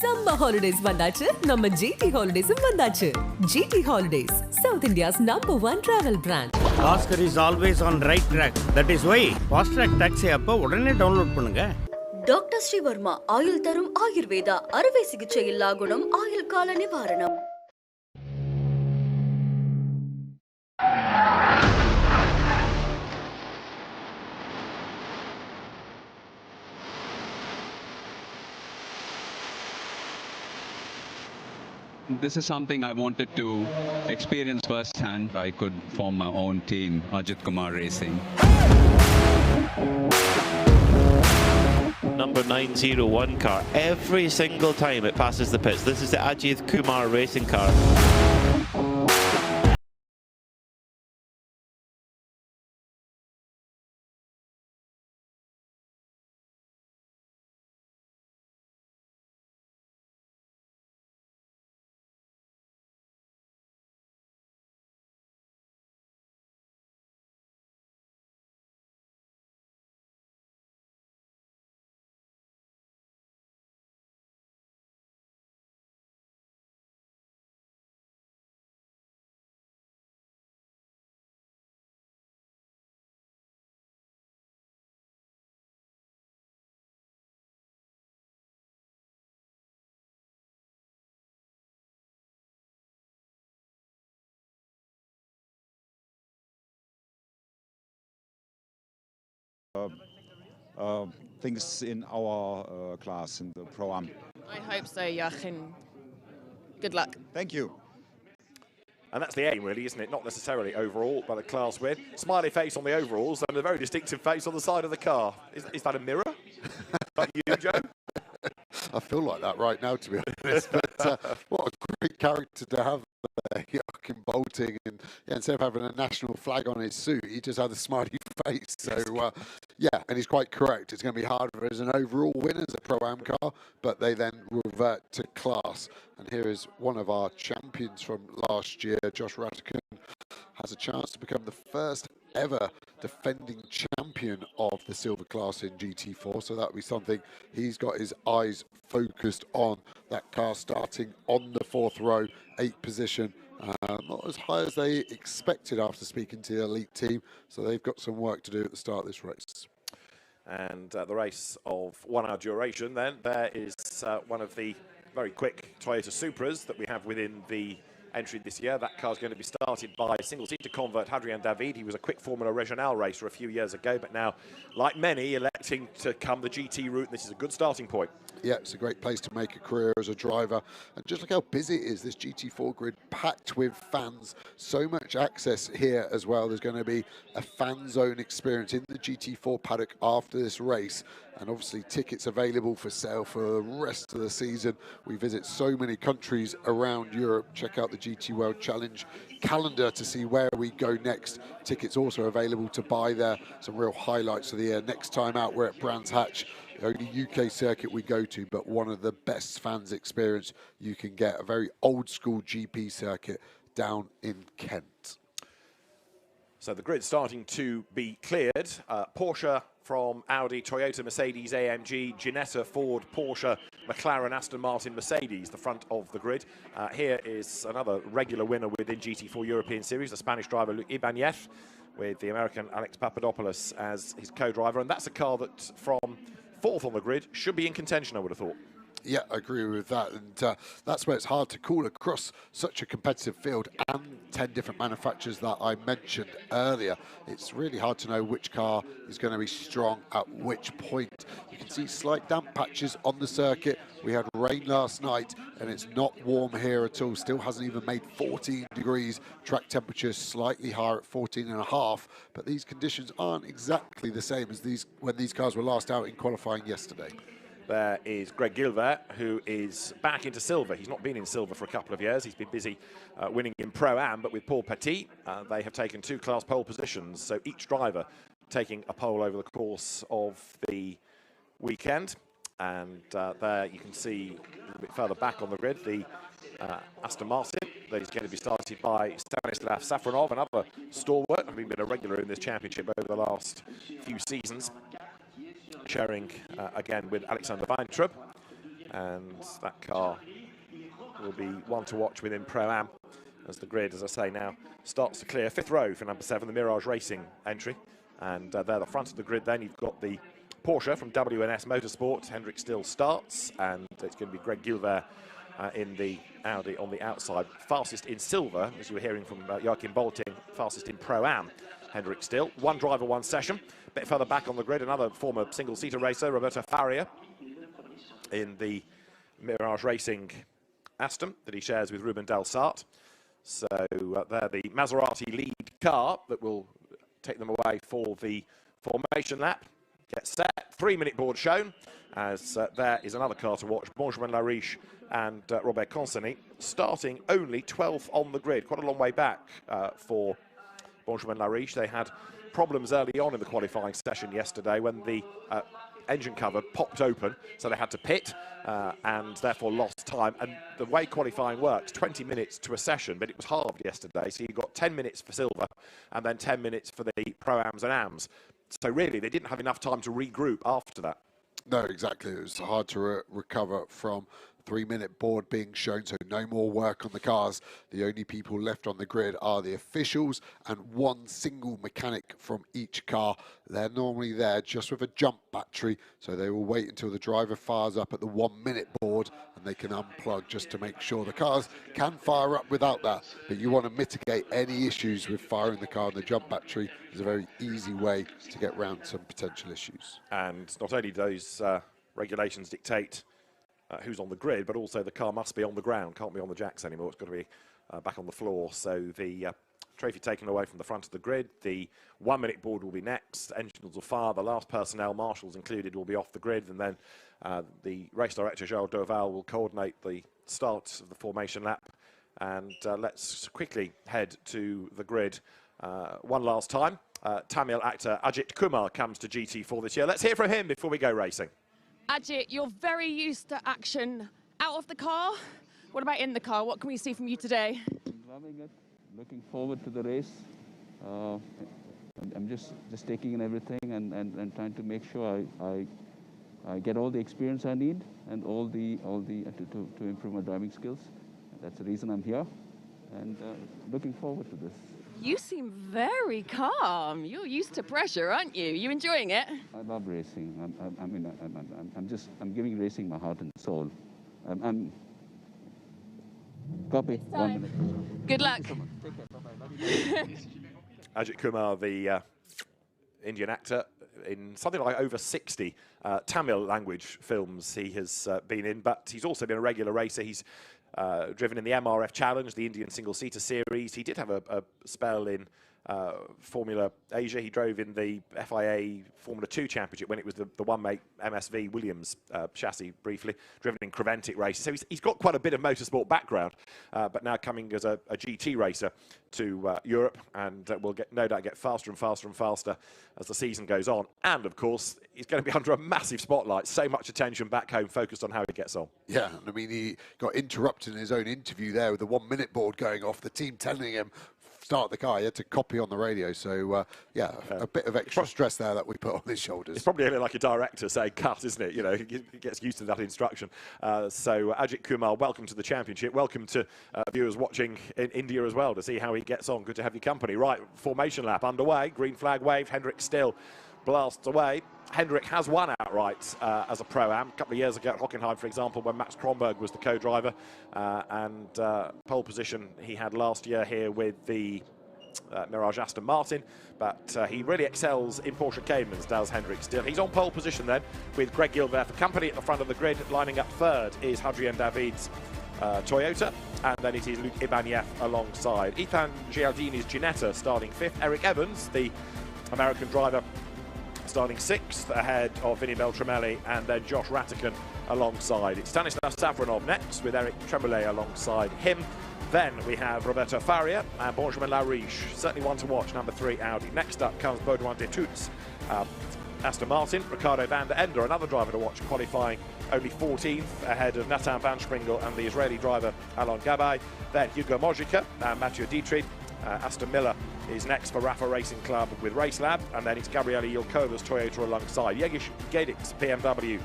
Summer holidays vandachu, நம்ம GT Holidays vandachu. GT Holidays, South India's #1 travel brand. Oscar is always on right track. That is why Fast Track Taxi app உடனே download பண்ணுங்க. Doctor Sreevarma ஆயுள் தரும் ஆயுர்வேதா அறுவை சிகிச்சை இல்லா குணம் ஆயுள் கால நிவாரணம். This is something I wanted to experience firsthand. I could form my own team, Ajith Kumar Racing. Number 901 car. Every single time it passes the pits. This is the Ajith Kumar racing car. Things in our class in the Pro-Am. I hope so, Joachim. Good luck. Thank you. And that's the aim, really, isn't it? Not necessarily overall, but a class win. Smiley face on the overalls and a very distinctive face on the side of the car. Is that a mirror? Like you, Joe? I feel like that right now, to be honest. But what a great character to have there, Joachim bolting. And yeah, instead of having a national flag on his suit, he just had a smiley face. So, yeah, and he's quite correct. It's going to be harder as an overall win as a Pro-Am car, but they then revert to class. And here is one of our champions from last year, Josh Ratican, has a chance to become the first ever defending champion of the silver class in GT4, so that'll be something he's got his eyes focused on. That car starting on the 4th row, 8th position, not as high as they expected after speaking to the elite team, so they've got some work to do at the start of this race. And the race of 1 hour duration then, there is one of the very quick Toyota Supras that we have within the entry this year. That car is going to be started by single-seater convert Hadrian David. He was a quick Formula Regional racer a few years ago, but now, like many, electing to come the GT route. This is a good starting point. Yeah, it's a great place to make a career as a driver. And just look how busy it is, this GT4 grid, packed with fans. So much access here as well. There's going to be a fan zone experience in the GT4 paddock after this race. And obviously tickets available for sale for the rest of the season. We visit so many countries around Europe. Check out the GT World Challenge calendar to see where we go next. Tickets also available to buy there. Some real highlights of the year. Next time out, we're at Brands Hatch. The only UK circuit we go to, but one of the best fans experience you can get. A very old school GP circuit down in Kent. So the grid starting to be cleared. Porsche from Audi, Toyota, Mercedes, AMG, Ginetta, Ford, Porsche, McLaren, Aston Martin, Mercedes, the front of the grid. Here is another regular winner within GT4 European Series, the Spanish driver Luc Ibanez, with the American Alex Papadopoulos as his co-driver. And that's a car that from 4th on the grid should be in contention, I would have thought. Yeah, I agree with that, and that's where it's hard to call across such a competitive field and 10 different manufacturers that I mentioned earlier. It's really hard to know which car is going to be strong at which point. You can see slight damp patches on the circuit. We had rain last night and it's not warm here at all. Still hasn't even made 14 degrees. Track temperature slightly higher at 14.5, but these conditions aren't exactly the same as when these cars were last out in qualifying yesterday. There is Greg Gilbert, who is back into silver. He's not been in silver for a couple of years. He's been busy winning in Pro-Am, but with Paul Petit, they have taken 2 class pole positions. So each driver taking a pole over the course of the weekend. And there you can see a little bit further back on the grid, the Aston Martin that is going to be started by Stanislav Safronov, another stalwart, having been a regular in this championship over the last few seasons. Sharing again with Alexander Weintraub. and that car will be one to watch within Pro-Am as the grid, as I say, now starts to clear. 5th row for number 7, the Mirage Racing entry. And there, the front of the grid then, you've got the Porsche from WNS Motorsport. Hendrik still starts, and it's going to be Greg Gilbert in the Audi on the outside. Fastest in silver, as you were hearing from Joachim Bolting, fastest in Pro-Am. Hendrik still. 1 driver, 1 session. A bit further back on the grid, another former single-seater racer, Roberto Faria, in the Mirage Racing Aston that he shares with Ruben Delsart. So they're the Maserati lead car that will take them away for the formation lap. Get set, 3-minute board shown, as there is another car to watch, Benjamin Lariche and Robert Conseny, starting only 12th on the grid. Quite a long way back for Benjamin Lariche. They had problems early on in the qualifying session yesterday when the engine cover popped open, so they had to pit and therefore lost time. And the way qualifying works, 20 minutes to a session, but it was halved yesterday, so you got 10 minutes for silver and then 10 minutes for the Pro-Ams and Ams. So really, they didn't have enough time to regroup after that. No, exactly. It was hard to recover from 3-minute board being shown, so no more work on the cars. The only people left on the grid are the officials and 1 single mechanic from each car. They're normally there just with a jump battery, so they will wait until the driver fires up at the 1-minute board and they can unplug just to make sure the cars can fire up without that. But you want to mitigate any issues with firing the car, and the jump battery is a very easy way to get around some potential issues. And not only do those regulations dictate who's on the grid, but also the car must be on the ground, can't be on the jacks anymore. It's got to be back on the floor. So the trophy taken away from the front of the grid. The 1-minute board will be next. Engines will fire. The last personnel, marshals included, will be off the grid. And then the race director, Joël Doval, will coordinate the start of the formation lap. And let's quickly head to the grid one last time. Tamil actor Ajith Kumar comes to GT4 this year. Let's hear from him before we go racing. Ajit, you're very used to action out of the car. What about in the car? What can we see from you today? Loving it. Looking forward to the race. I'm just taking in everything and trying to make sure I get all the experience I need and all the to improve my driving skills. That's the reason I'm here, and looking forward to this. You seem very calm. You're used to pressure, aren't you? You enjoying it? I love racing. I'm giving racing my heart and soul. Copy. 1 minute. Good luck. Take care. Bye-bye. Ajith Kumar, the Indian actor, in something like over 60 Tamil language films he has been in, but he's also been a regular racer. He's driven in the MRF Challenge, the Indian single-seater series. He did have a spell in Formula Asia. He drove in the FIA Formula 2 Championship when it was the one-mate MSV Williams chassis briefly, driven in Creventic races. So he's got quite a bit of motorsport background, but now coming as a GT racer to Europe, and will no doubt get faster and faster and faster as the season goes on. And of course, he's going to be under a massive spotlight. So much attention back home focused on how he gets on. Yeah, I mean, he got interrupted in his own interview there with the 1-minute board going off, the team telling him start the car. He had to copy on the radio. So, yeah, a bit of extra stress there that we put on his shoulders. It's probably like a director saying cut, isn't it? You know, he gets used to that instruction. So, Ajith Kumar, welcome to the championship. Welcome to viewers watching in India as well to see how he gets on. Good to have your company. Right, formation lap underway. Green flag wave. Hendrik still blasts away. Hendrik has won outright as a Pro-Am. A couple of years ago at Hockenheim, for example, when Max Kronberg was the co-driver. And pole position he had last year here with the Mirage Aston Martin. But he really excels in Porsche Caymans, does Hendrik still. He's on pole position then with Greg Gilbert for company at the front of the grid. Lining up third is Hadrien David's Toyota, and then it is Luc Ibanez alongside. Ethan Gialdini's Ginetta starting fifth. Eric Evans, the American driver, starting sixth ahead of Vinny Beltramelli, and then Josh Ratican alongside. It's Stanislav Savronov next with Eric Tremblay alongside him. Then we have Roberto Faria and Benjamin Lariche, certainly one to watch, number 3 Audi. Next up comes Baudouin de Toots, Aston Martin. Ricardo van der Ende, another driver to watch, qualifying only 14th ahead of Nathan van Springel and the Israeli driver Alon Gabay. Then Hugo Mojica and Mathieu Dietrich. Aston Miller is next for RAFA Racing Club with Racelab, and then it's Gabriele Yilkova's Toyota alongside. Yegish Gedix BMW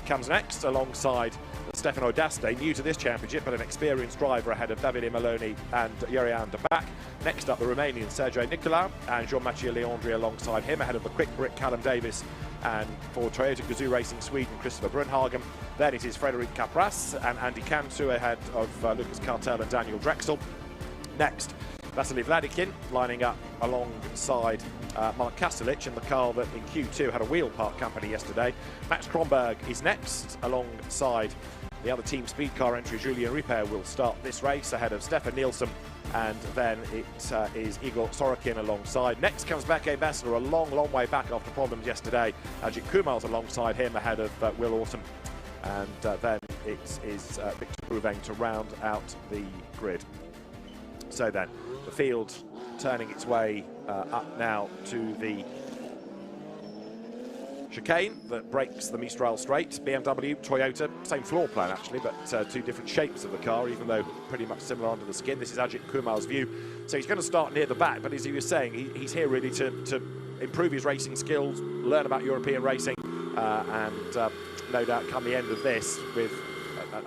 comes next alongside Stefano Daste, new to this championship, but an experienced driver ahead of Davide Maloney and Yurian de Back. Next up, the Romanian Sergei Nicolau and Jean-Mathieu Leandri alongside him, ahead of the quick Brit Callum Davis, and for Toyota Gazoo Racing Sweden, Christopher Brunhagen. Then it is Frederic Capras and Andy Cantu ahead of Lucas Cartel and Daniel Drexel. Next, Vasily Vladikin lining up alongside Mark Kastelic in the car that in Q2 had a wheel part company yesterday. Max Kronberg is next alongside the other team speed car entry. Julien Ripper will start this race ahead of Stefan Nielsen, and then it is Igor Sorokin alongside. Next comes Beke Bessler, a long way back after problems yesterday. Ajith Kumar's alongside him ahead of Will Orton, and then it is Victor Bouveng to round out the grid. So then, the field turning its way up now to the chicane that breaks the Mistral Straight. BMW, Toyota, same floor plan actually, but two different shapes of the car, even though pretty much similar under the skin. This is Ajith Kumar's view. So he's going to start near the back, but as he was saying, he's here really to improve his racing skills, learn about European racing, and no doubt come the end of this with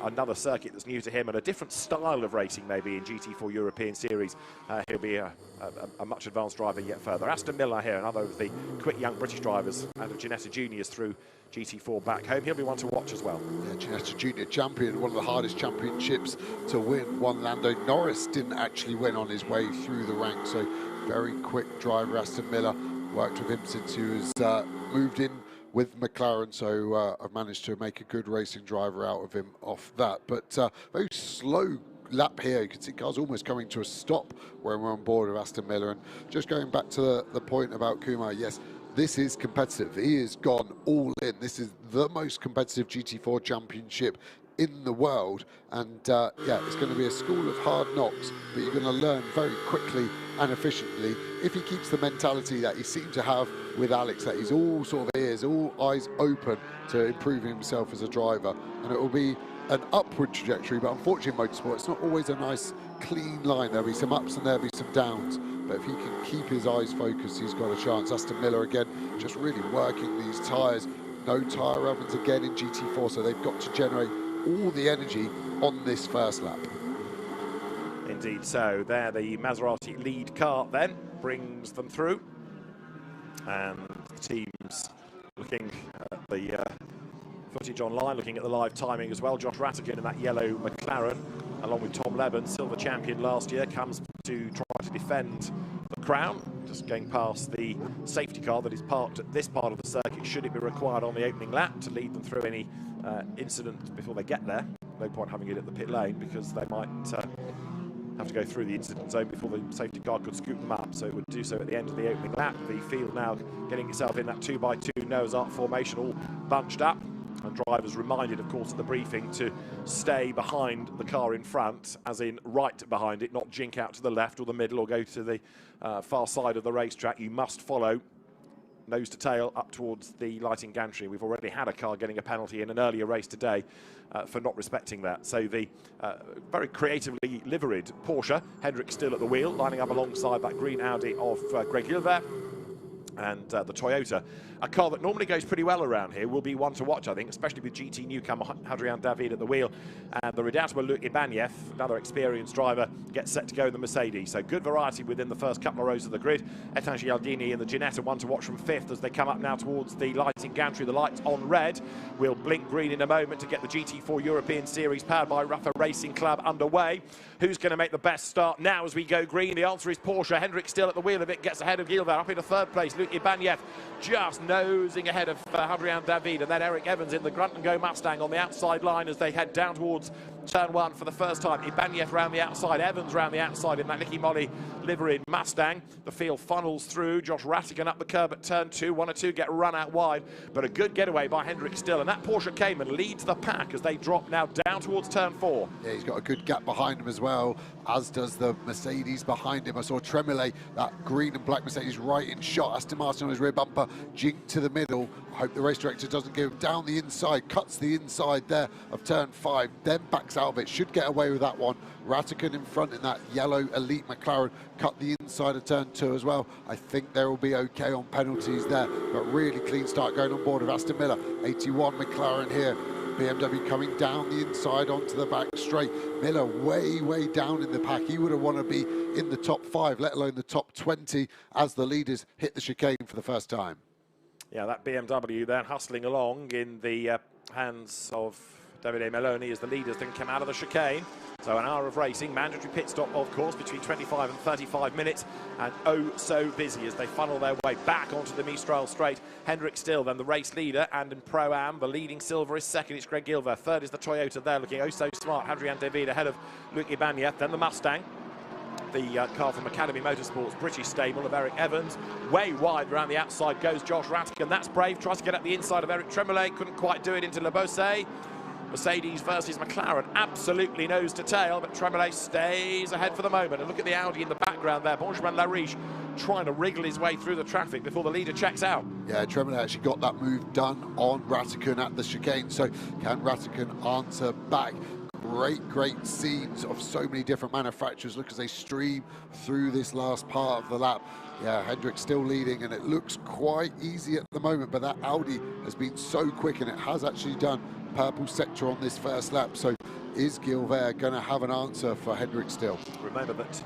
another circuit that's new to him and a different style of racing maybe in GT4 European Series. He'll be a much advanced driver yet further. Aston Miller here, another of the quick young British drivers and of Ginetta Juniors through GT4 back home. He'll be one to watch as well. Yeah, Ginetta Junior champion, one of the hardest championships to win. One Lando Norris didn't actually win on his way through the ranks, so very quick driver. Aston Miller, worked with him since he was moved in with McLaren, so I've managed to make a good racing driver out of him off that. But very slow lap here. You can see cars almost coming to a stop when we're on board with Aston Miller. And just going back to the point about Kumar, yes, this is competitive. He has gone all in. This is the most competitive GT4 championship in the world, and yeah, it's going to be a school of hard knocks, but you're going to learn very quickly and efficiently if he keeps the mentality that he seemed to have with Alex, that he's all sort of ears, all eyes open to improving himself as a driver. And it will be an upward trajectory, but unfortunately in motorsport it's not always a nice clean line. There'll be some ups and there'll be some downs, but if he can keep his eyes focused, he's got a chance. Aston Miller again just really working these tyres. No tyre ovens again in GT4, so they've got to generate all the energy on this first lap. Indeed so. There the Maserati lead car then brings them through, and the teams looking at the footage online, looking at the live timing as well. Josh Rattigan in that yellow McLaren along with Tom Leben, silver champion last year, comes to try to defend the crown, just going past the safety car that is parked at this part of the circuit should it be required on the opening lap to lead them through any incident before they get there. No point having it at the pit lane because they might have to go through the incident zone before the safety car could scoop them up, so it would do so at the end of the opening lap. The field now getting itself in that 2x2 Noah's Ark formation, all bunched up, and drivers reminded, of course, at the briefing to stay behind the car in front, as in right behind it, not jink out to the left or the middle or go to the far side of the racetrack. You must follow nose to tail up towards the lighting gantry. We've already had a car getting a penalty in an earlier race today for not respecting that. So the very creatively liveried Porsche, Hendrik still at the wheel, lining up alongside that green Audi of Greg Gilbert, and the Toyota, a car that normally goes pretty well around here, will be one to watch, I think, especially with GT newcomer Hadrian David at the wheel. And the redoubtable Luc Ibanez, another experienced driver, gets set to go in the Mercedes. So good variety within the first couple of rows of the grid. Etan Gialdini and the Ginetta, one to watch from fifth as they come up now towards the lighting gantry. The lights on red will blink green in a moment to get the GT4 European Series powered by RAFA Racing Club underway. Who's going to make the best start now as we go green? The answer is Porsche. Hendrik still at the wheel of it, gets ahead of Gilbert, up into third place. Luc Ibanez just nosing ahead of Hadrian David, and then Eric Evans in the grunt and go Mustang on the outside line as they head down towards turn one for the first time. Ibanez round the outside, Evans round the outside in that Nicky Molly liveried Mustang. The field funnels through. Josh Rattigan up the curb at turn two. One or two get run out wide, but a good getaway by Hendrik Still, and that Porsche Cayman leads the pack as they drop now down towards turn four. Yeah, he's got a good gap behind him as well, as does the Mercedes behind him. I saw Tremolay, that green and black Mercedes, right in shot. Aston Martin on his rear bumper, jinked to the middle I hope the race director doesn't go down the inside, cuts the inside there of turn 5, then backs out of it. Should get away with that one. Ratican in front in that yellow elite McLaren, cut the inside of turn 2 as well. I think they will be okay on penalties there, but really clean start going on board of Aston Miller. 81 McLaren here. BMW coming down the inside onto the back straight. Miller way down in the pack. He would have wanted to be in the top 5, let alone the top 20, as the leaders hit the chicane for the first time. Yeah, that BMW then hustling along in the hands of Davide Meloni as the leaders then come out of the chicane. So an hour of racing, mandatory pit stop, of course, between 25 and 35 minutes, and oh so busy as they funnel their way back onto the Mistral straight. Hendrik Still, then the race leader, and in Pro-Am, the leading silver is second, it's Greg Gilver. Third is the Toyota there, looking oh so smart, Adrian David ahead of Luc Ibanez, then the Mustang. The car from Academy Motorsports, British stable of Eric Evans. Way wide around the outside goes Josh Ratican. That's brave, tries to get up the inside of Eric Tremollet, couldn't quite do it into Le Beausset. Mercedes versus McLaren, absolutely nose to tail, but Tremollet stays ahead for the moment. And look at the Audi in the background there, Benjamin Lariche trying to wriggle his way through the traffic before the leader checks out. Yeah, Tremollet actually got that move done on Ratican at the chicane, so can Ratican answer back? Great scenes of so many different manufacturers. Look as they stream through this last part of the lap. Yeah, Hendrik still leading, and it looks quite easy at the moment, but that Audi has been so quick, and it has actually done purple sector on this first lap. So is Gilbert going to have an answer for Hendrik Still? Remember that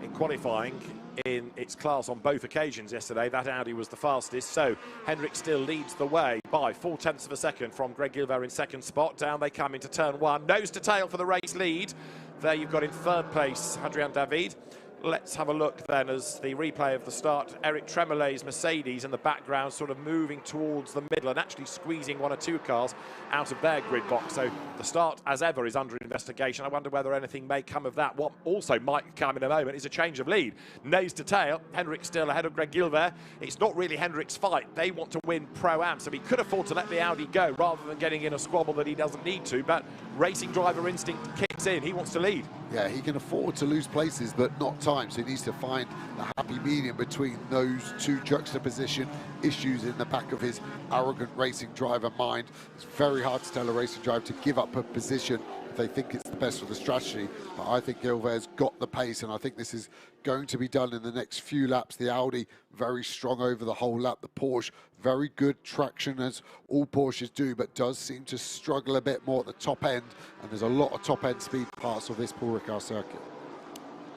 in qualifying in its class on both occasions yesterday, that Audi was the fastest, so Hendrik Still leads the way by 0.4 of a second from Greg Gilbert in second spot. Down they come into turn 1, nose to tail for the race lead. There you've got in third place Adrian David. Let's have a look then as the replay of the start. Eric Tremollet's Mercedes in the background sort of moving towards the middle and actually squeezing one or two cars out of their grid box. So the start, as ever, is under investigation. I wonder whether anything may come of that. What also might come in a moment is a change of lead. Nose to tail, Hendrik Still ahead of Greg Gilbert. It's not really Hendrik's fight. They want to win Pro-Am, so he could afford to let the Audi go rather than getting in a squabble that he doesn't need to. But racing driver instinct kicks in. He wants to lead. Yeah, he can afford to lose places, but not time. So he needs to find the happy medium between those two juxtaposition issues in the back of his arrogant racing driver mind. It's very hard to tell a racing driver to give up a position if they think it's the best for the strategy. But I think Gilbert's got the pace, and I think this is going to be done in the next few laps. The Audi very strong over the whole lap. The Porsche very good traction, as all Porsches do, but does seem to struggle a bit more at the top end, and there's a lot of top end speed parts of this Paul Ricard circuit.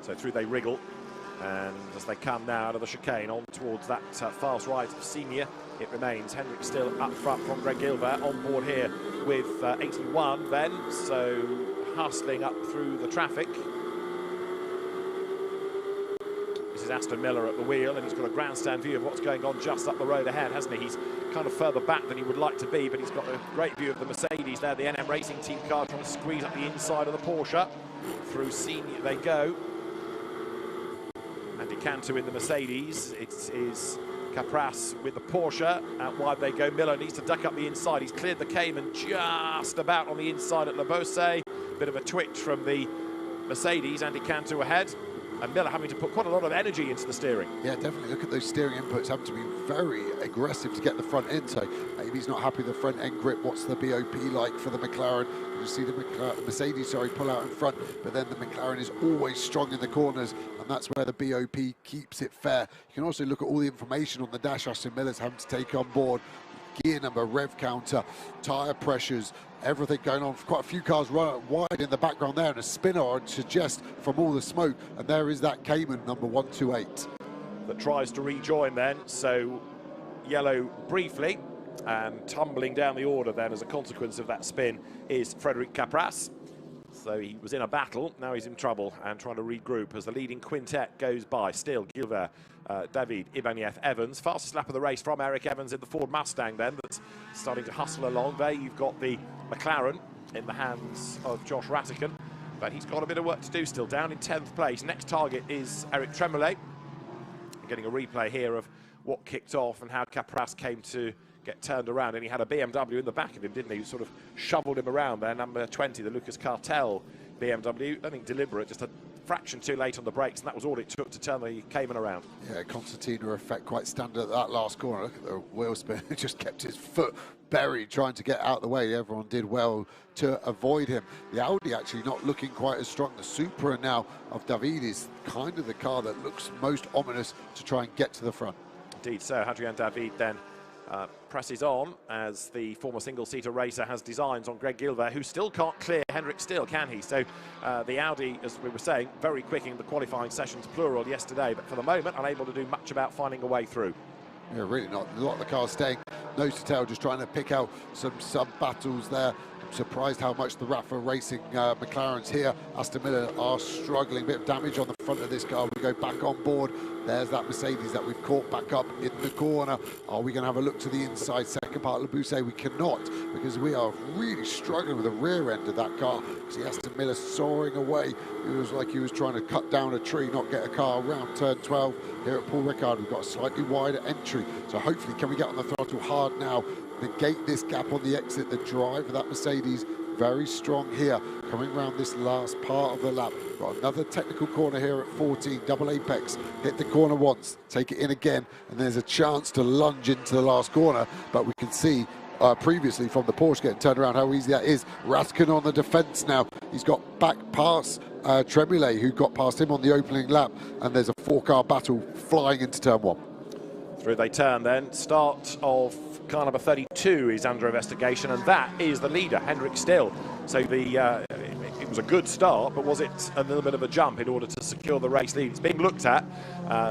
So through they wriggle, and as they come now out of the chicane on towards that fast right of Senior, it remains Hendrik Still up front from Greg Gilbert on board here with 81 then, so hustling up through the traffic. This is Aston Miller at the wheel, and he's got a grandstand view of what's going on just up the road ahead, hasn't he? He's kind of further back than he would like to be, but he's got a great view of the Mercedes there, the NM Racing Team car trying to squeeze up the inside of the Porsche. Through Senior they go. Andy Cantu in the Mercedes. It is Capras with the Porsche. Out wide they go. Miller needs to duck up the inside. He's cleared the Cayman just about on the inside at Le Beausset. Bit of a twitch from the Mercedes. Andy Cantu ahead. And Miller having to put quite a lot of energy into the steering. Yeah, definitely. Look at those steering inputs, having to be very aggressive to get the front end. So maybe he's not happy with the front end grip. What's the BOP like for the McLaren? You see the Mercedes, pull out in front, but then the McLaren is always strong in the corners, and that's where the BOP keeps it fair. You can also look at all the information on the dash Aston Miller's having to take on board. Gear number, rev counter, tyre pressures, everything going on. Quite a few cars run wide in the background there, and a spinner, I'd suggest, from all the smoke. And there is that Cayman, number 128. That tries to rejoin then, so yellow briefly, and tumbling down the order then as a consequence of that spin is Frederic Capras. So he was in a battle, now he's in trouble and trying to regroup as the leading quintet goes by. Still, Gilbert, David, Ibanez, Evans. Fastest lap of the race from Eric Evans in the Ford Mustang then, that's starting to hustle along. There you've got the McLaren in the hands of Josh Ratican, but he's got a bit of work to do still, down in 10th place. Next target is Eric Tremollet. Getting a replay here of what kicked off and how Capras came to get turned around, and he had a BMW in the back of him, didn't he? He sort of shoveled him around there. Number 20, the Lucas Cartel BMW. I think deliberate, just a fraction too late on the brakes, and that was all it took to turn the Cayman around. Yeah, Constantina effect quite standard at that last corner. Look at the wheel spin. He just kept his foot buried trying to get out of the way. Everyone did well to avoid him. The Audi actually not looking quite as strong. The Supra now of David is kind of the car that looks most ominous to try and get to the front. Indeed so. Hadrian David then presses on as the former single-seater racer has designs on Greg Gilbert, who still can't clear Henrik Still, can he? So the Audi, as we were saying, very quick in the qualifying sessions, plural, yesterday, but for the moment unable to do much about finding a way through. Yeah, really not. A lot of the cars staying nose to tail, just trying to pick out some sub-battles there. I'm surprised how much the RAFA Racing McLarens here, Aston Miller, are struggling. A bit of damage on the front of this car. We go back on board. There's that Mercedes that we've caught back up in the corner. Are we going to have a look to the inside second part of Labousse? We cannot, because we are really struggling with the rear end of that car. See Aston Miller soaring away. It was like he was trying to cut down a tree, not get a car around turn 12. Here at Paul Ricard, we've got a slightly wider entry. So hopefully, can we get on the throttle hard now, negate this gap on the exit? The drive of that Mercedes very strong here, coming around this last part of the lap. Got another technical corner here at 14, double apex. Hit the corner once, take it in again, and there's a chance to lunge into the last corner, but we can see previously from the Porsche getting turned around how easy that is. Ratkin on the defence now. He's got back past Tremoulet, who got past him on the opening lap, and there's a four-car battle flying into turn 1. Through they turn then. Start of car number 32 is under investigation, and that is the leader, Henrik Still. So it was a good start, but was it a little bit of a jump in order to secure the race lead? It's being looked at.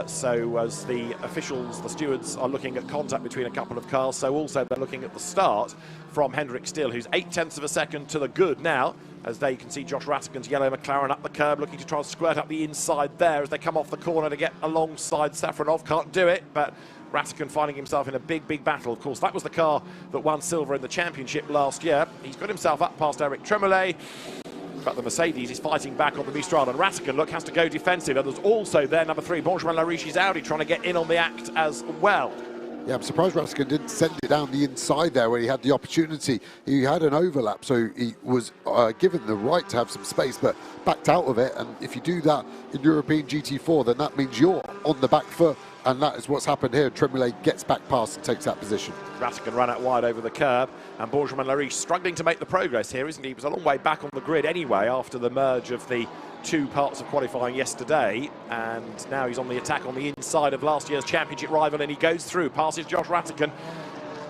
So as the officials, the stewards, are looking at contact between a couple of cars, so also they're looking at the start from Henrik Still, who's 0.8 of a second to the good now, as they can see Josh Rattigan's yellow McLaren up the curb, looking to try and squirt up the inside there as they come off the corner to get alongside Safronov. Can't do it, but Rattigan finding himself in a big battle. Of course, that was the car that won silver in the championship last year. He's got himself up past Eric Tremoulet, but the Mercedes is fighting back on the Mistral, and Rattigan, look, has to go defensive. And there's also there, number 3, Benjamin Lariche's Audi, trying to get in on the act as well. Yeah, I'm surprised Rattigan didn't send it down the inside there where he had the opportunity. He had an overlap, so he was given the right to have some space, but backed out of it. And if you do that in European GT4, then that means you're on the back foot, and that is what's happened here. Tremoulet gets back past and takes that position. Rattigan ran out wide over the curb, and Benjamin Lariche struggling to make the progress here, isn't he? He was a long way back on the grid anyway after the merge of the two parts of qualifying yesterday, and now he's on the attack on the inside of last year's championship rival, and he goes through, passes Josh Rattigan.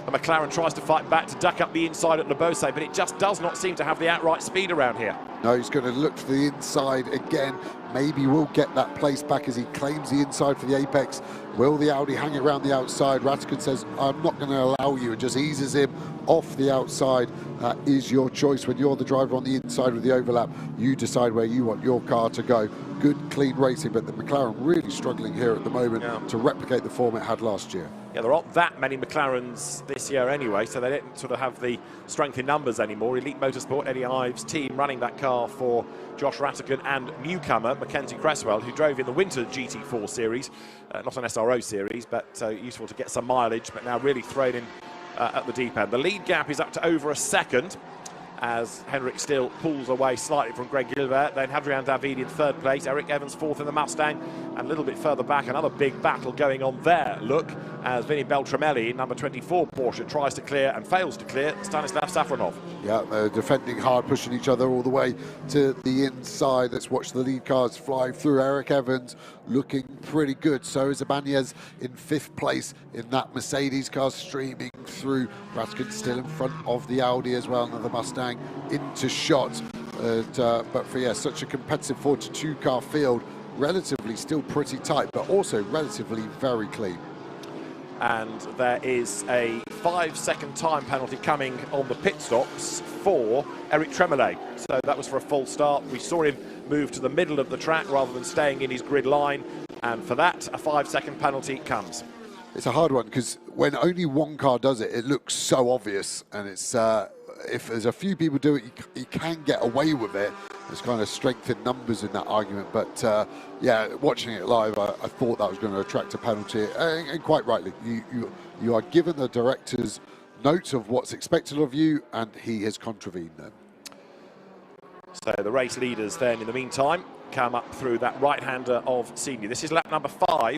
And McLaren tries to fight back to duck up the inside at Labousse, but it just does not seem to have the outright speed around here. No, he's going to look for the inside again. Maybe we'll get that place back as he claims the inside for the apex. Will the Audi hang around the outside? Rattigan says, I'm not going to allow you, and just eases him off the outside. That is your choice. When you're the driver on the inside with the overlap, you decide where you want your car to go. Good, clean racing, but the McLaren really struggling here at the moment to replicate the form it had last year. Yeah, there aren't that many McLarens this year anyway, so they don't sort of have the strength in numbers anymore. Elite Motorsport, Eddie Ives' team running that car for Josh Rattigan and newcomer Mackenzie Cresswell, who drove in the winter GT4 series, not an SRO series, but useful to get some mileage, but now really thrown in at the deep end. The lead gap is up to over a second as Henrik Still pulls away slightly from Greg Gilbert. Then Hadrian David in third place, Eric Evans fourth in the Mustang, and a little bit further back, another big battle going on there. Look, as Vinny Beltramelli, number 24 Porsche, tries to clear and fails to clear Stanislav Safronov. Yeah, they're defending hard, pushing each other all the way to the inside. Let's watch the lead cars fly through. Eric Evans looking pretty good. So is Ibanez in fifth place in that Mercedes car, streaming through. Rattigan still in front of the Audi as well, another Mustang into shot. But for such a competitive 42 car field, relatively still pretty tight, but also relatively very clean. And there is a 5-second time penalty coming on the pit stops for Eric Tremoulet. So that was for a full start. We saw him move to the middle of the track rather than staying in his grid line, and for that a 5-second penalty comes. It's a hard one because when only one car does it, it looks so obvious, and it's if there's a few people do it, you can get away with it. There's kind of strength in numbers in that argument, but yeah, watching it live, I thought that was going to attract a penalty, and quite rightly. You are given the director's notes of what's expected of you, and he has contravened them. So the race leaders then, in the meantime, come up through that right-hander of Senior. This is lap number 5.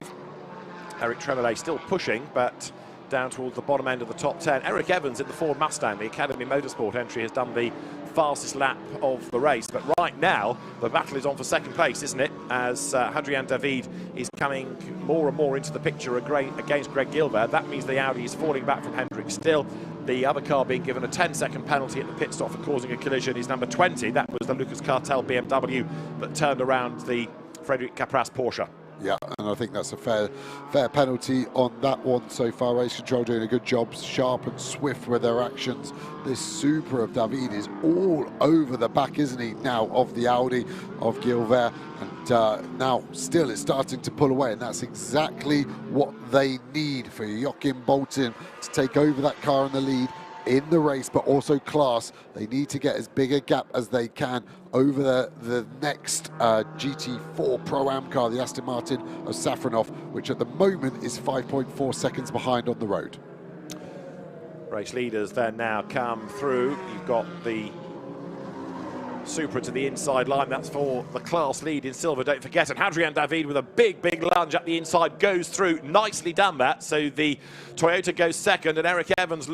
Eric Tremblay still pushing, but down towards the bottom end of the top 10. Eric Evans in the Ford Mustang, the Academy Motorsport entry, has done the fastest lap of the race. But right now, the battle is on for second place, isn't it? As Hadrian David is coming more and more into the picture against Greg Gilbert. That means the Audi is falling back from Hendrick still. The other car being given a 10-second penalty at the pit stop for causing a collision is number 20. That was the Lucas Cartel BMW that turned around the Frederic Capras Porsche. Yeah, and I think that's a fair penalty on that one so far. Race Control doing a good job, sharp and swift with their actions. This Supra of David is all over the back, isn't he, now, of the Audi of Gilbert. And now still it's starting to pull away, and that's exactly what they need for Joachim Bolton to take over that car in the lead in the race, but also class. They need to get as big a gap as they can over the next GT4 Pro-Am car, the Aston Martin of Safronov, which at the moment is 5.4 seconds behind on the road. Race leaders then now come through. You've got the Supra to the inside line. That's for the class lead in silver, don't forget. And Hadrian David with a big lunge up the inside goes through. Nicely done that. So the Toyota goes second, and Eric Evans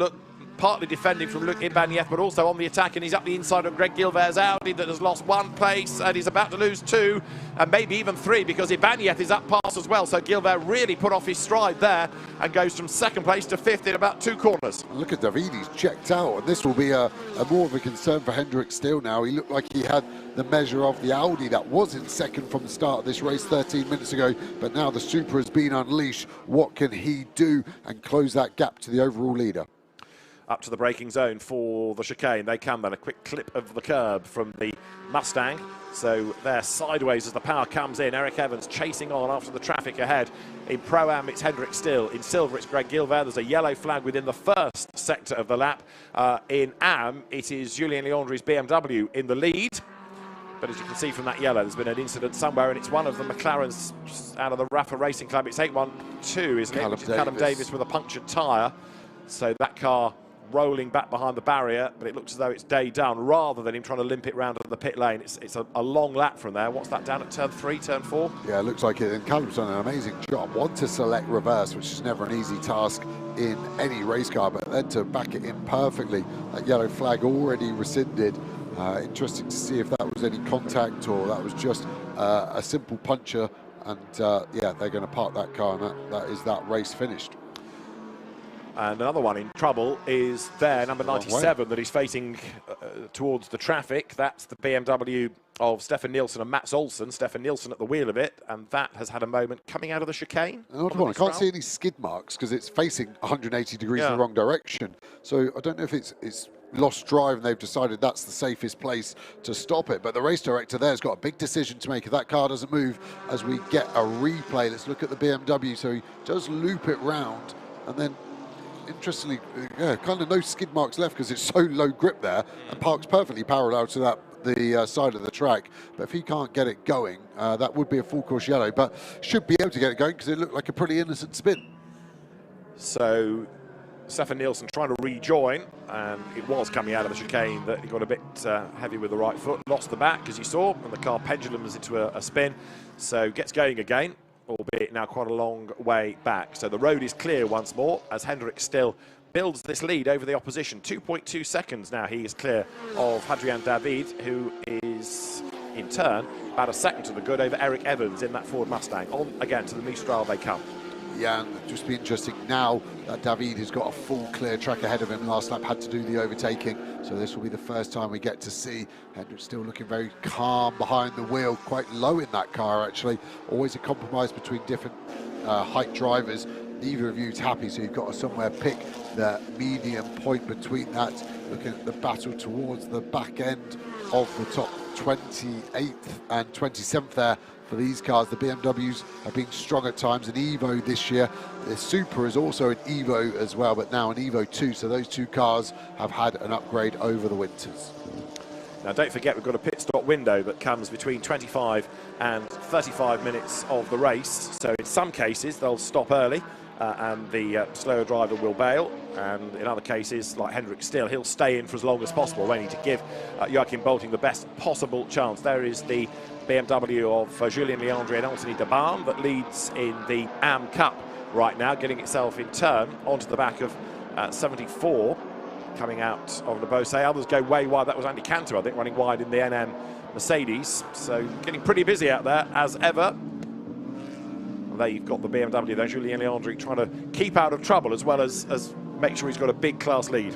partly defending from Luc Ibanez, but also on the attack, and he's up the inside of Greg Gilbert's Audi that has lost 1 place, and he's about to lose 2, and maybe even 3, because Ibanez is up past as well. So Gilbert really put off his stride there and goes from second place to 5th in about 2 corners. Look at David, he's checked out, and this will be a more of a concern for Hendrick still now. He looked like he had the measure of the Audi that was in second from the start of this race 13 minutes ago, but now the Supra has been unleashed. What can he do and close that gap to the overall leader? Up to the braking zone for the chicane. They come then, a quick clip of the curb from the Mustang. So they're sideways as the power comes in. Eric Evans chasing on after the traffic ahead. In Pro-Am, it's Hendrick still. In silver, it's Greg Gilbert. There's a yellow flag within the first sector of the lap. In Am, it is Julien Leandri's BMW in the lead. But as you can see from that yellow, there's been an incident somewhere, and it's one of the McLarens out of the RAFA Racing Club. It's 812, isn't it? Which is Callum Davis with a punctured tyre. So that car rolling back behind the barrier, but it looks as though it's day done, rather than him trying to limp it round to the pit lane. It's a long lap from there. What's that, down at turn 3, turn 4? Yeah, it looks like it, and Callum's done an amazing job. One, to select reverse, which is never an easy task in any race car, but then to back it in perfectly. That yellow flag already rescinded. Interesting to see if that was any contact or that was just a simple puncture, and yeah, they're going to park that car, and that is that race finished. And another one in trouble is there, number 97, that he's facing towards the traffic. That's the BMW of Stefan Nielsen and Mats Olsen. Stefan Nielsen at the wheel of it, and that has had a moment coming out of the chicane. I can't see any skid marks because it's facing 180 degrees in the wrong direction. So I don't know if it's lost drive and they've decided that's the safest place to stop it. But the race director there's got a big decision to make if that car doesn't move as we get a replay. Let's look at the BMW. So he does loop it round, and then interestingly, yeah, kind of no skid marks left because it's so low grip there, and parks perfectly parallel to the side of the track. But if he can't get it going, that would be a full course yellow, but should be able to get it going because it looked like a pretty innocent spin. So Stefan Nielsen trying to rejoin, and it was coming out of the chicane that he got a bit heavy with the right foot, lost the back as you saw, and the car pendulums into a spin, so gets going again, albeit now quite a long way back. So the road is clear once more as Hendrick still builds this lead over the opposition. 2.2 seconds now he is clear of Hadrian David, who is in turn about a second to the good over Eric Evans in that Ford Mustang. On again to the Mistral they come. Yeah, and just be interesting now that David has got a full clear track ahead of him. Last lap had to do the overtaking, so this will be the first time we get to see Hendrick still looking very calm behind the wheel, quite low in that car actually. Always a compromise between different height drivers. Neither of you is happy, so you've got to somewhere pick the medium point between that. Looking at the battle towards the back end of the top 28th and 27th there. For these cars, the BMWs have been strong at times in Evo this year. The Supra is also an Evo as well, but now an Evo 2, so those two cars have had an upgrade over the winters. Now don't forget we've got a pit stop window that comes between 25 and 35 minutes of the race, so in some cases they'll stop early and the slower driver will bail. And in other cases, like Hendrik Still, he'll stay in for as long as possible, waiting to give Joachim Bolting the best possible chance. There is the BMW of Julien Leandri and Anthony Daban that leads in the AM Cup right now, getting itself in turn onto the back of 74, coming out of Le Beausset. Others go way wide. That was Andy Cantor, I think, running wide in the NM Mercedes. So getting pretty busy out there as ever. There you've got the BMW there, Julien Leandri trying to keep out of trouble as well as make sure he's got a big class lead.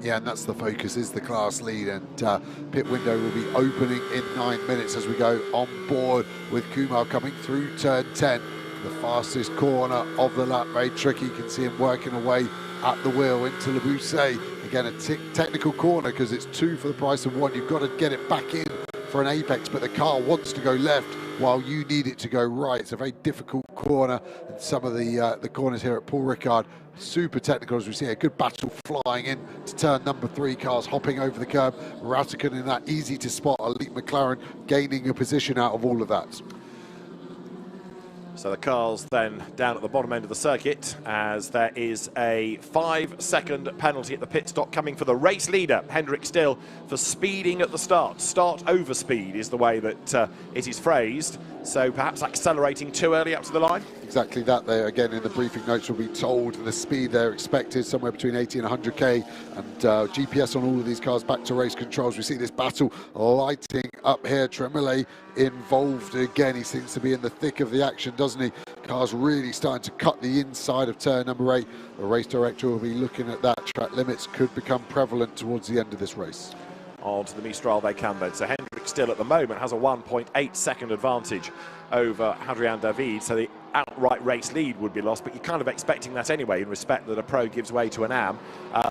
Yeah, and that's the focus, is the class lead, and pit window will be opening in 9 minutes as we go on board with Kumar coming through turn 10, the fastest corner of the lap. Very tricky, you can see him working away at the wheel into Le Beausset. Again, a technical corner because it's 2 for the price of 1. You've got to get it back in for an apex, but the car wants to go left while you need it to go right. It's a very difficult corner, and some of the corners here at Paul Ricard, super technical, as we see a good battle flying in to turn number 3, cars hopping over the curb. Ratican in that easy to spot elite McLaren gaining a position out of all of that. So the cars then down at the bottom end of the circuit, as there is a 5-second penalty at the pit stop coming for the race leader, Hendrik Still, for speeding at the start. Start over speed is the way that it is phrased. So perhaps accelerating too early up to the line. Exactly that. There again in the briefing notes will be told the speed they're expected somewhere between 80 and 100k, and GPS on all of these cars back to race controls. We see this battle lighting up here. Tremblay involved again. He seems to be in the thick of the action, doesn't he? Cars really starting to cut the inside of turn number 8. The race director will be looking at that. Track limits could become prevalent towards the end of this race. On to the Mistral they can then. So Hendrik Still at the moment has a 1.8 second advantage over Hadrian David, so the outright race lead would be lost, but you're kind of expecting that anyway in respect that a pro gives way to an AM.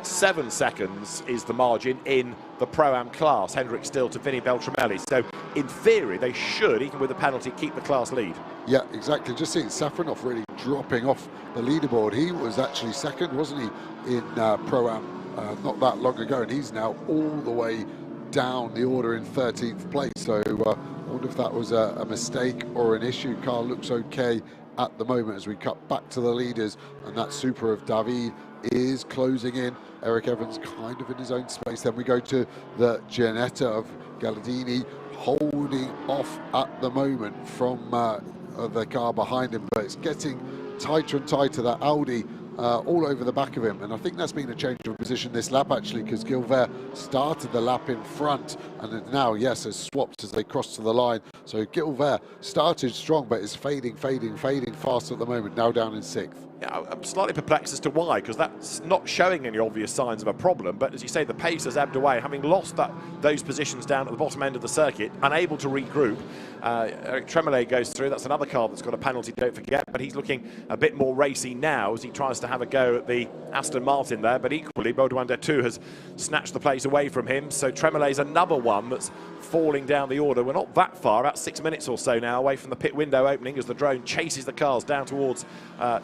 7 seconds is the margin in the Pro-Am class, Hendrik Still to Vinny Beltramelli. So in theory they should, even with a penalty, keep the class lead. Yeah, exactly. Just seeing Safronov really dropping off the leaderboard. He was actually second, wasn't he, in Pro-Am not that long ago, and he's now all the way down the order in 13th place. So I wonder if that was a mistake or an issue. Car looks okay at the moment as we cut back to the leaders, and that Super of David is closing in. Eric Evans kind of in his own space. Then we go to the Giannetta of Galladini, holding off at the moment from the car behind him, but it's getting tighter and tighter. That Audi all over the back of him, and I think that's been a change of position this lap actually, because Gilbert started the lap in front and now, yes, has swapped as they cross to the line. So Gilbert started strong but is fading fast at the moment, now down in 6th. Yeah, I'm slightly perplexed as to why, because that's not showing any obvious signs of a problem, but as you say, the pace has ebbed away, having lost those positions down at the bottom end of the circuit, unable to regroup. Eric Tremblay goes through. That's another car that's got a penalty, don't forget, but he's looking a bit more racy now as he tries to have a go at the Aston Martin there, but equally Baudouin Detou has snatched the place away from him, so Tremblay's another one that's falling down the order. We're not that far, about 6 minutes or so now away from the pit window opening as the drone chases the cars down towards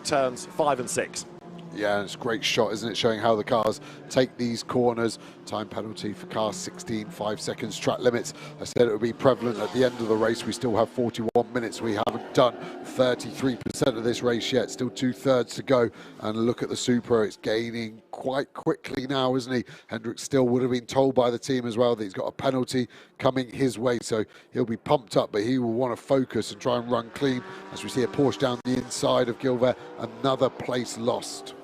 turns 5 and 6. Yeah, and it's a great shot, isn't it, showing how the cars take these corners. Time penalty for car 16, 5 seconds track limits. I said it would be prevalent at the end of the race. We still have 41 minutes. We haven't done 33% of this race yet. Still 2/3 to go. And look at the Supra. It's gaining quite quickly now, isn't he? Hendrik Still would have been told by the team as well that he's got a penalty coming his way. So he'll be pumped up, but he will want to focus and try and run clean. As we see a Porsche down the inside of Gilbert. Another place lost.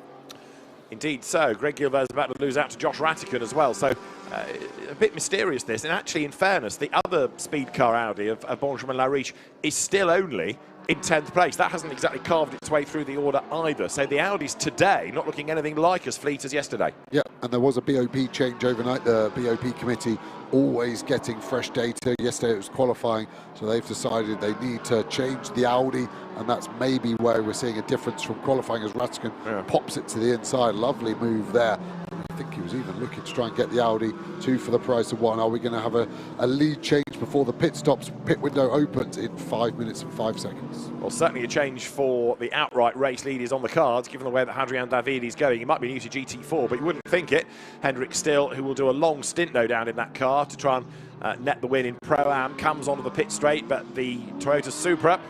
Indeed so. Greg Gilbert is about to lose out to Josh Ratican as well. So a bit mysterious this. And actually, in fairness, the other speed car Audi of Benjamin Lariche is still only in 10th place. That hasn't exactly carved its way through the order either. So the Audis today not looking anything like as fleet as yesterday. Yeah, and there was a BOP change overnight. The BOP committee always getting fresh data. Yesterday it was qualifying, so they've decided they need to change the Audi, and that's maybe where we're seeing a difference from qualifying as Ratican pops it to the inside. Lovely move there. I think he was even looking to try and get the Audi 2 for the price of 1. Are we going to have a lead change before the pit stops? Pit window opens in 5 minutes and 5 seconds. Well, certainly a change for the outright race lead is on the cards, given the way that Hadrian David is going. He might be new to GT4, but you wouldn't think it. Hendrik Still, who will do a long stint, no doubt, in that car to try and net the win in Pro-Am, comes onto the pit straight, but the Toyota Supra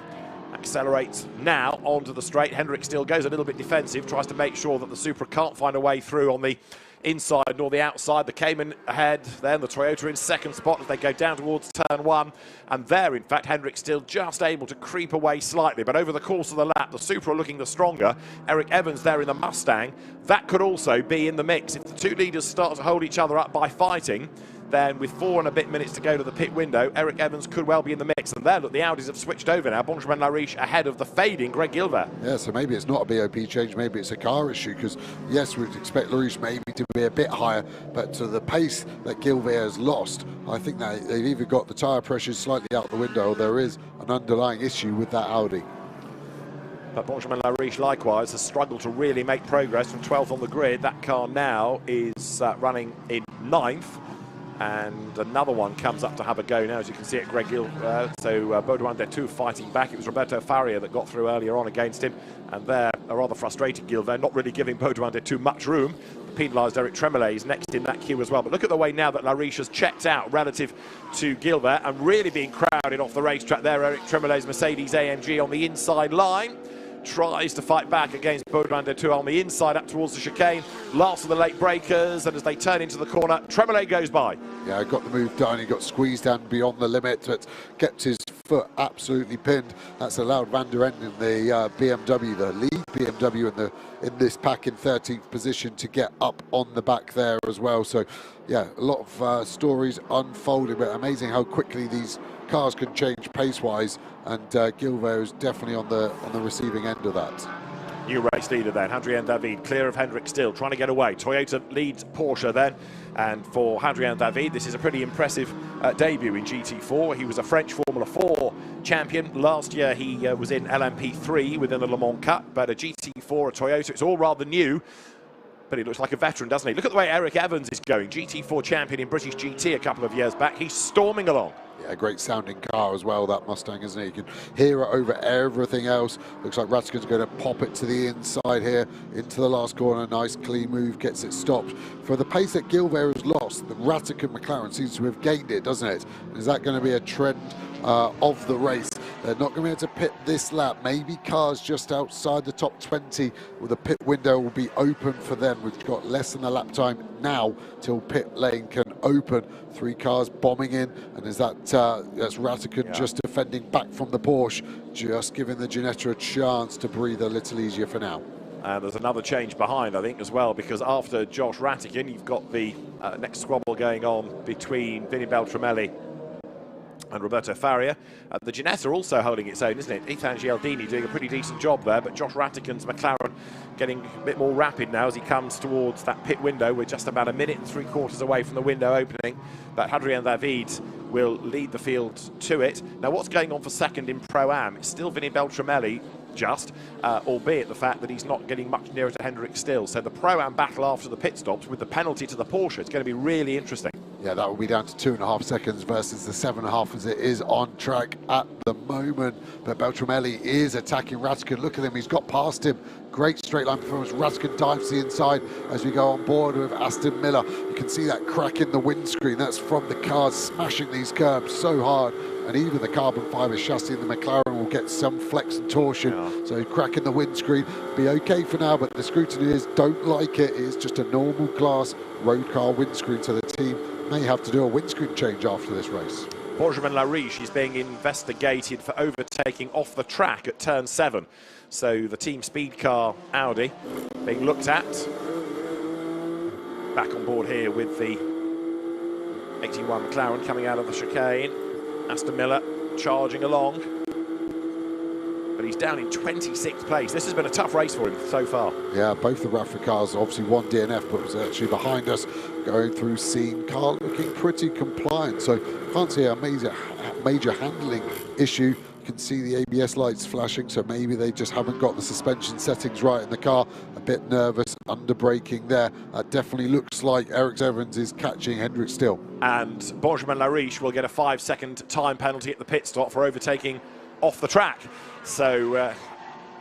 accelerates now onto the straight. Hendrick still goes a little bit defensive, tries to make sure that the Supra can't find a way through on the inside nor the outside. The Cayman ahead, then the Toyota in second spot as they go down towards turn one. And there, in fact, Hendrick still just able to creep away slightly. But over the course of the lap, the Supra looking the stronger. Eric Evans there in the Mustang. That could also be in the mix. If the two leaders start to hold each other up by fighting, then with 4 and a bit minutes to go to the pit window, Eric Evans could well be in the mix. And there, look, the Audis have switched over now. Benjamin Lariche ahead of the fading Greg Gilbert. Yeah, so maybe it's not a BOP change, maybe it's a car issue, because yes, we'd expect Lariche maybe to be a bit higher, but to the pace that Gilbert has lost, I think that they've either got the tyre pressures slightly out the window, or there is an underlying issue with that Audi. But Benjamin Lariche likewise has struggled to really make progress from 12th on the grid. That car now is running in 9th. And another one comes up to have a go now, as you can see at Greg Gilbert. So Baudouin Detou fighting back. It was Roberto Faria that got through earlier on against him. And there, a rather frustrated Gilbert, not really giving Baudouin Detou much room. Penalised Eric Tremolay is next in that queue as well. But look at the way now that Lariche has checked out relative to Gilbert and really being crowded off the racetrack there. Eric Tremolay's Mercedes AMG on the inside line. Tries to fight back against Baudouin Detou on the inside up towards the chicane. Last of the late breakers, and as they turn into the corner, Tremolay goes by. Yeah, got the move done. He got squeezed down beyond the limit, but kept his foot absolutely pinned. That's allowed Van der Ende in the BMW, the lead BMW in this pack in 13th position, to get up on the back there as well. So, yeah, a lot of stories unfolding, but amazing how quickly these cars can change pace-wise, and Gilbert is definitely on the receiving end of that. New race leader then, Hadrien David, clear of Hendrick still, trying to get away. Toyota leads Porsche then, and for Hadrien David, this is a pretty impressive debut in GT4. He was a French Formula 4 champion. Last year he was in LMP3 within the Le Mans Cup, but a GT4, a Toyota, it's all rather new. But he looks like a veteran, doesn't he? Look at the way Eric Evans is going. GT4 champion in British GT a couple of years back. He's storming along. Yeah, great sounding car as well, that Mustang, isn't it? You can hear it over everything else. Looks like Ratican's going to pop it to the inside here into the last corner. Nice clean move, gets it stopped. For the pace that Gilbert has lost, the Ratican McLaren seems to have gained it, doesn't it? Is that going to be a trend of the race? They're not going to be able to pit this lap. Maybe cars just outside the top 20, where the pit window will be open for them. We've got less than a lap time now till pit lane can open. 3 cars bombing in, and is that's Ratican just defending back from the Porsche, just giving the Ginetta a chance to breathe a little easier for now. And there's another change behind, I think, as well, because after Josh Ratican, you've got the next squabble going on between Vinny Beltramelli and Roberto Faria. The Ginetta also holding its own, isn't it? Ethan Gialdini doing a pretty decent job there, but Josh Ratican's McLaren getting a bit more rapid now as he comes towards that pit window. We're just about 1 minute and 3/4 away from the window opening, but Hadrien David will lead the field to it. Now, what's going on for second in Pro-Am? It's still Vinny Beltramelli, albeit the fact that he's not getting much nearer to Hendrick still. So the Pro-Am battle after the pit stops with the penalty to the Porsche, it's going to be really interesting. Yeah, that will be down to 2.5 seconds versus the 7.5 as it is on track at the moment. But Beltramelli is attacking Ratican. Look at him, he's got past him. Great straight line performance. Ratican dives to the inside as we go on board with Aston Miller. You can see that crack in the windscreen. That's from the cars smashing these curbs so hard. And even the carbon fibre chassis in the McLaren will get some flex and torsion. Yeah. So crack in the windscreen. Be okay for now, but the scrutiny is don't like it. It's just a normal class road car windscreen, so the team may have to do a windscreen change after this race. Benjamin Lariche is being investigated for overtaking off the track at turn 7. So the team speed car Audi being looked at. Back on board here with the 81 McLaren coming out of the chicane. Aston Miller charging along. But he's down in 26th place. This has been a tough race for him so far. Yeah, both the RAFA cars, obviously one DNF, but was actually behind us going through scene. Car looking pretty compliant, so can't see a major handling issue. You can see the ABS lights flashing, so maybe they just haven't got the suspension settings right in the car. A bit nervous, under braking there. Definitely looks like Eric Evans is catching Hendrick still. And Benjamin Lariche will get a 5-second time penalty at the pit stop for overtaking off the track. So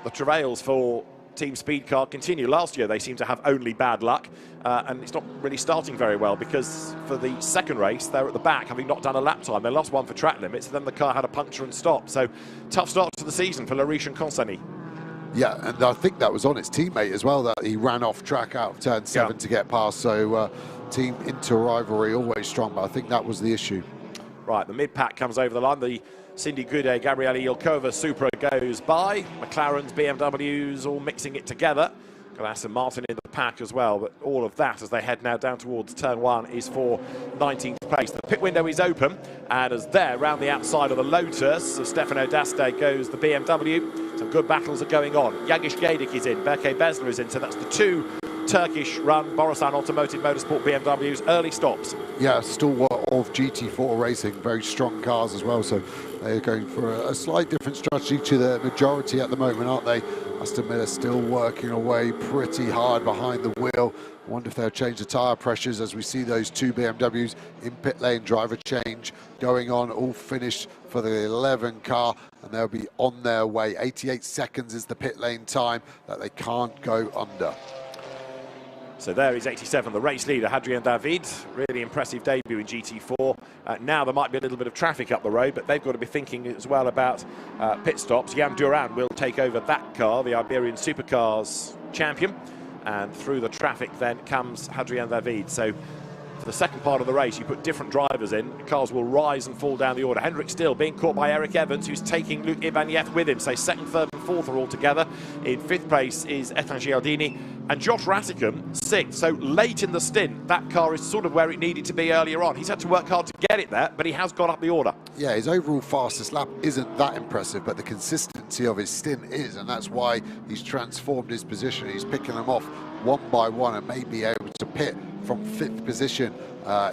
the travails for team speed car continue. Last year they seemed to have only bad luck, and it's not really starting very well, because for the second race they're at the back having not done a lap time. They lost one for track limits, and then the car had a puncture and stop. So tough start to the season for Lariche and Consani. Yeah, and I think that was on his teammate as well, that he ran off track out of turn 7 to get past. So team inter-rivalry always strong, but I think that was the issue. Right, the mid-pack comes over the line. The Cindy Goudet, Gabriele Ilkova Supra goes by. McLarens, BMWs all mixing it together. Got Aston Martin in the pack as well, but all of that as they head now down towards turn 1 is for 19th place. The pit window is open, and as there, round the outside of the Lotus of Stefano D'Aste goes the BMW. Some good battles are going on. Jagish Gaidik is in, Berke Besler is in, so that's the 2 Turkish-run Borusan Automotive Motorsport BMWs, early stops. Yeah, stalwart of GT4 Racing, very strong cars as well, so they're going for a slight different strategy to the majority at the moment, aren't they? Aston Miller still working away pretty hard behind the wheel. I wonder if they'll change the tyre pressures as we see those 2 BMWs in pit lane, driver change going on, all finished for the 11 car, and they'll be on their way. 88 seconds is the pit lane time that they can't go under. So there is 87, the race leader, Hadrien David. Really impressive debut in GT4. Now there might be a little bit of traffic up the road, but they've got to be thinking as well about pit stops. Jan Duran will take over that car, the Iberian Supercars champion. And through the traffic then comes Hadrien David. So for the second part of the race, you put different drivers in. Cars will rise and fall down the order. Hendrik Still being caught by Eric Evans, who's taking Luc Ibanez with him. So second, third and fourth are all together. In 5th place is Ethan Gialdini. And Josh Rattigan, 6th. So late in the stint, that car is sort of where it needed to be earlier on. He's had to work hard to get it there, but he has got up the order. Yeah, his overall fastest lap isn't that impressive, but the consistency of his stint is, and that's why he's transformed his position. He's picking them off one by one and may be able to pit from 5th position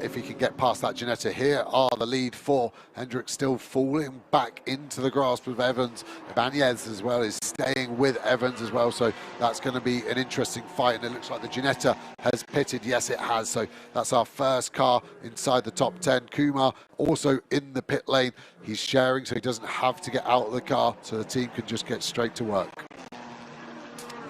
if he can get past that Ginetta. Here are the lead for Hendrik Still falling back into the grasp of Evans. Ibanez as well is staying with Evans as well, so that's going to be an interesting fight. And it looks like the Ginetta has pitted. Yes, it has. So that's our first car inside the top 10. Kumar also in the pit lane. He's sharing, so he doesn't have to get out of the car, so the team can just get straight to work.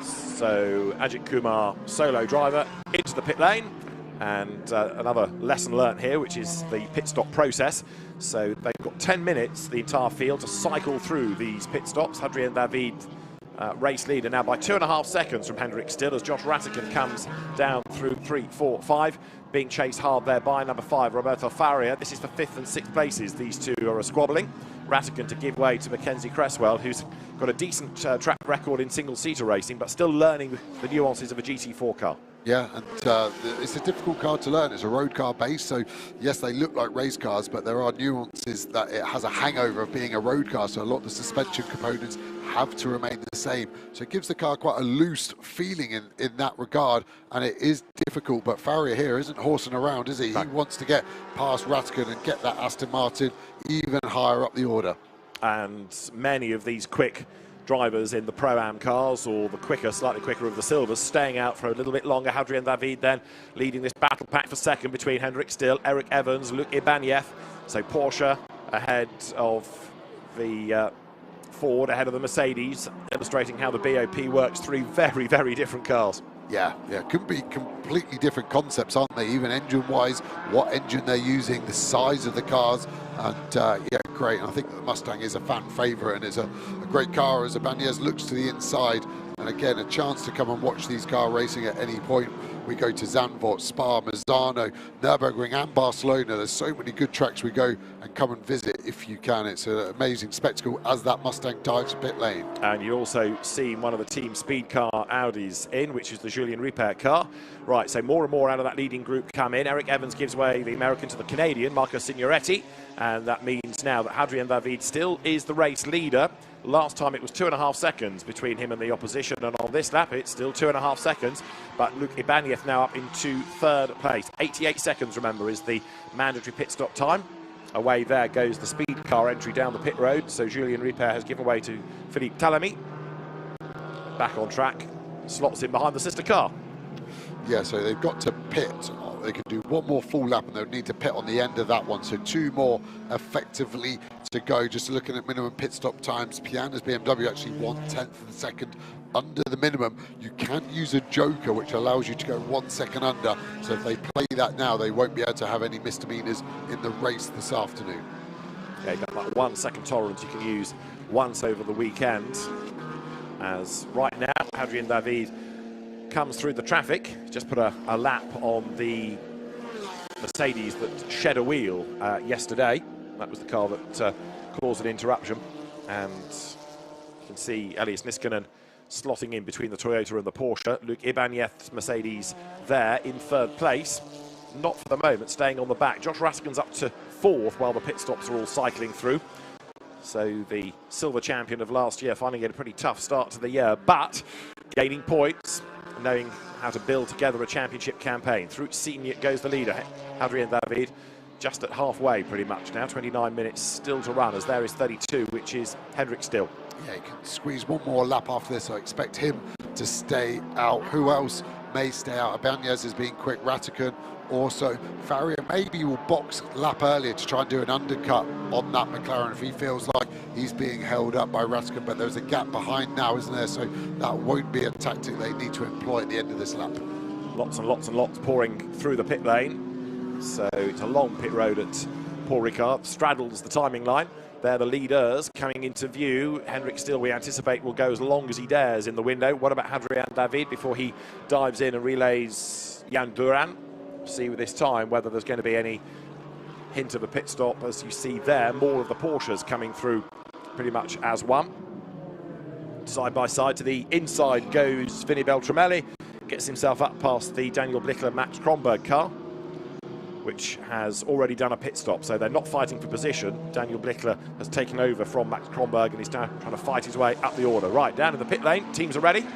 So Ajith Kumar, solo driver, into the pit lane. And another lesson learnt here, which is the pit stop process. So they've got 10 minutes, the entire field, to cycle through these pit stops. Hadrien David, race leader now by 2.5 seconds from Hendrik Still, as Josh Rattigan comes down through 3, 4, 5. Being chased hard there by number 5, Roberto Faria. This is for 5th and 6th places. These two are squabbling. Rattigan to give way to Mackenzie Cresswell, who's got a decent track record in single-seater racing, but still learning the nuances of a GT4 car. Yeah, and it's a difficult car to learn. It's a road car base, so yes, they look like race cars, but there are nuances that it has a hangover of being a road car, so a lot of the suspension components have to remain the same. So it gives the car quite a loose feeling in that regard, and it is difficult, but Farrier here isn't horsing around, is he? He wants to get past Rattigan and get that Aston Martin even higher up the order. And many of these quick drivers in the Pro-Am cars, or the quicker, slightly quicker of the Silvers, staying out for a little bit longer. Hadrien David then leading this battle pack for second between Hendrik Still, Eric Evans, Luc Ibanez. So Porsche ahead of the Ford, ahead of the Mercedes, illustrating how the BOP works through very, very different cars. Yeah, could be completely different concepts, aren't they? Even engine-wise, what engine they're using, the size of the cars, and yeah, great. And I think the Mustang is a fan favourite, and it's a great car as Ibanez looks to the inside. And again, a chance to come and watch these car racing at any point. We go to Zandvoort, Spa, Misano, Nürburgring and Barcelona. There's so many good tracks we go and come and visit if you can. It's an amazing spectacle as that Mustang dives pit lane. And you also see one of the team speed car Audis in, which is the Julien Ricard car. Right, so more and more out of that leading group come in. Eric Evans gives way, the American, to the Canadian, Marco Signoretti. And that means now that Hadrien David still is the race leader. Last time it was 2.5 seconds between him and the opposition, and on this lap it's still 2.5 seconds. But Luc Ibanez now up into 3rd place. 88 seconds, remember, is the mandatory pit stop time. Away there goes the speed car entry down the pit road. So Julien Ricard has given way to Philippe Talamy. Back on track, slots in behind the sister car. Yeah, so they've got to pit. They can do one more full lap and they'll need to pit on the end of that one. So 2 more effectively to go. Just looking at minimum pit stop times, Piana's BMW actually 1/10 of a second under the minimum, you can use a joker, which allows you to go 1 second under. So if they play that now, they won't be able to have any misdemeanors in the race this afternoon. Yeah, you've got that 1 second tolerance you can use once over the weekend. As right now, Adrien David comes through the traffic, just put a lap on the Mercedes that shed a wheel yesterday. That was the car that caused an interruption. And you can see Elias Niskanen slotting in between the Toyota and the Porsche. Luc Ibanez's Mercedes there in 3rd place. Not for the moment, staying on the back. Josh Raskin's up to 4th while the pit stops are all cycling through. So the silver champion of last year finding it a pretty tough start to the year, but gaining points, knowing how to build together a championship campaign. Through Senior goes the leader, Adrien David, just at halfway pretty much now. 29 minutes still to run, as there is 32, which is Hendrik Still. Yeah, he can squeeze one more lap after this. I expect him to stay out. Who else may stay out? Ibanez is being quick. Ratican also. Farrier maybe will box lap earlier to try and do an undercut on that McLaren if he feels like he's being held up by Ratican, but there's a gap behind now, isn't there? So that won't be a tactic they need to employ at the end of this lap. Lots and lots and lots pouring through the pit lane. So it's a long pit road at Paul Ricard. Straddles the timing line. They're the leaders coming into view. Hendrik Still, we anticipate, will go as long as he dares in the window. What about Adrien David before he dives in and relays Jan Duran? See with this time whether there's going to be any hint of a pit stop. As you see there, more of the Porsches coming through pretty much as one. Side by side to the inside goes Vinny Beltramelli. Gets himself up past the Daniel Blichler Max Kronberg car, which has already done a pit stop, so they're not fighting for position. Daniel Blichler has taken over from Max Kronberg and he's now trying to fight his way up the order. Right, down in the pit lane, teams are ready.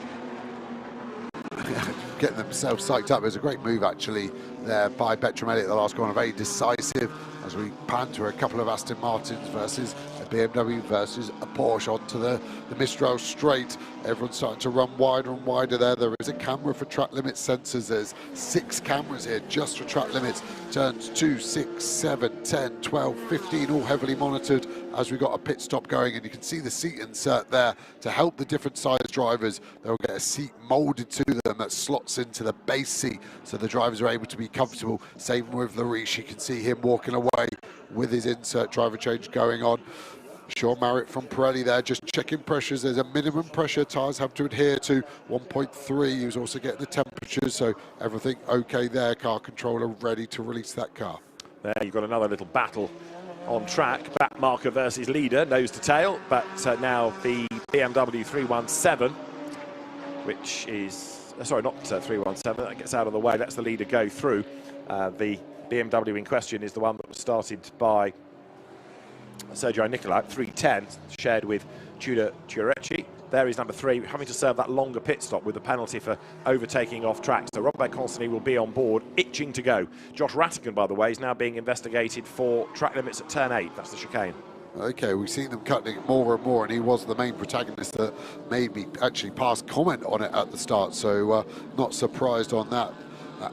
Getting themselves psyched up. It was a great move actually there by Beltramelli at the last corner, very decisive as we pan to a couple of Aston Martins versus a BMW versus a Porsche onto the Mistral straight. Everyone's starting to run wider and wider there. There is a camera for track limit sensors. There's 6 cameras here just for track limits. Turns 2, 6, 7, 10, 12, 15, all heavily monitored as we got a pit stop going. And you can see the seat insert there to help the different size drivers. They'll get a seat molded to them that slots into the base seat so the drivers are able to be comfortable. Same with Lariche. You can see him walking away with his insert driver change going on. Sean Marriott from Pirelli there, just checking pressures. There's a minimum pressure tyres have to adhere to, 1.3. He was also getting the temperatures, so everything okay there. Car controller ready to release that car. There you've got another little battle on track. Back marker versus leader, nose to tail, but now the BMW 317, which is, sorry, not 317, that gets out of the way, lets the leader go through. The BMW in question is the one that was started by Sergio Nicolai, 310, shared with Tudor Chiarecci. There is number 3, having to serve that longer pit stop with the penalty for overtaking off track. So Robert Constantly will be on board, itching to go. Josh Ratigan, by the way, is now being investigated for track limits at turn 8. That's the chicane. Okay, we've seen them cutting it more and more, and he was the main protagonist that made me actually pass comment on it at the start, so not surprised on that.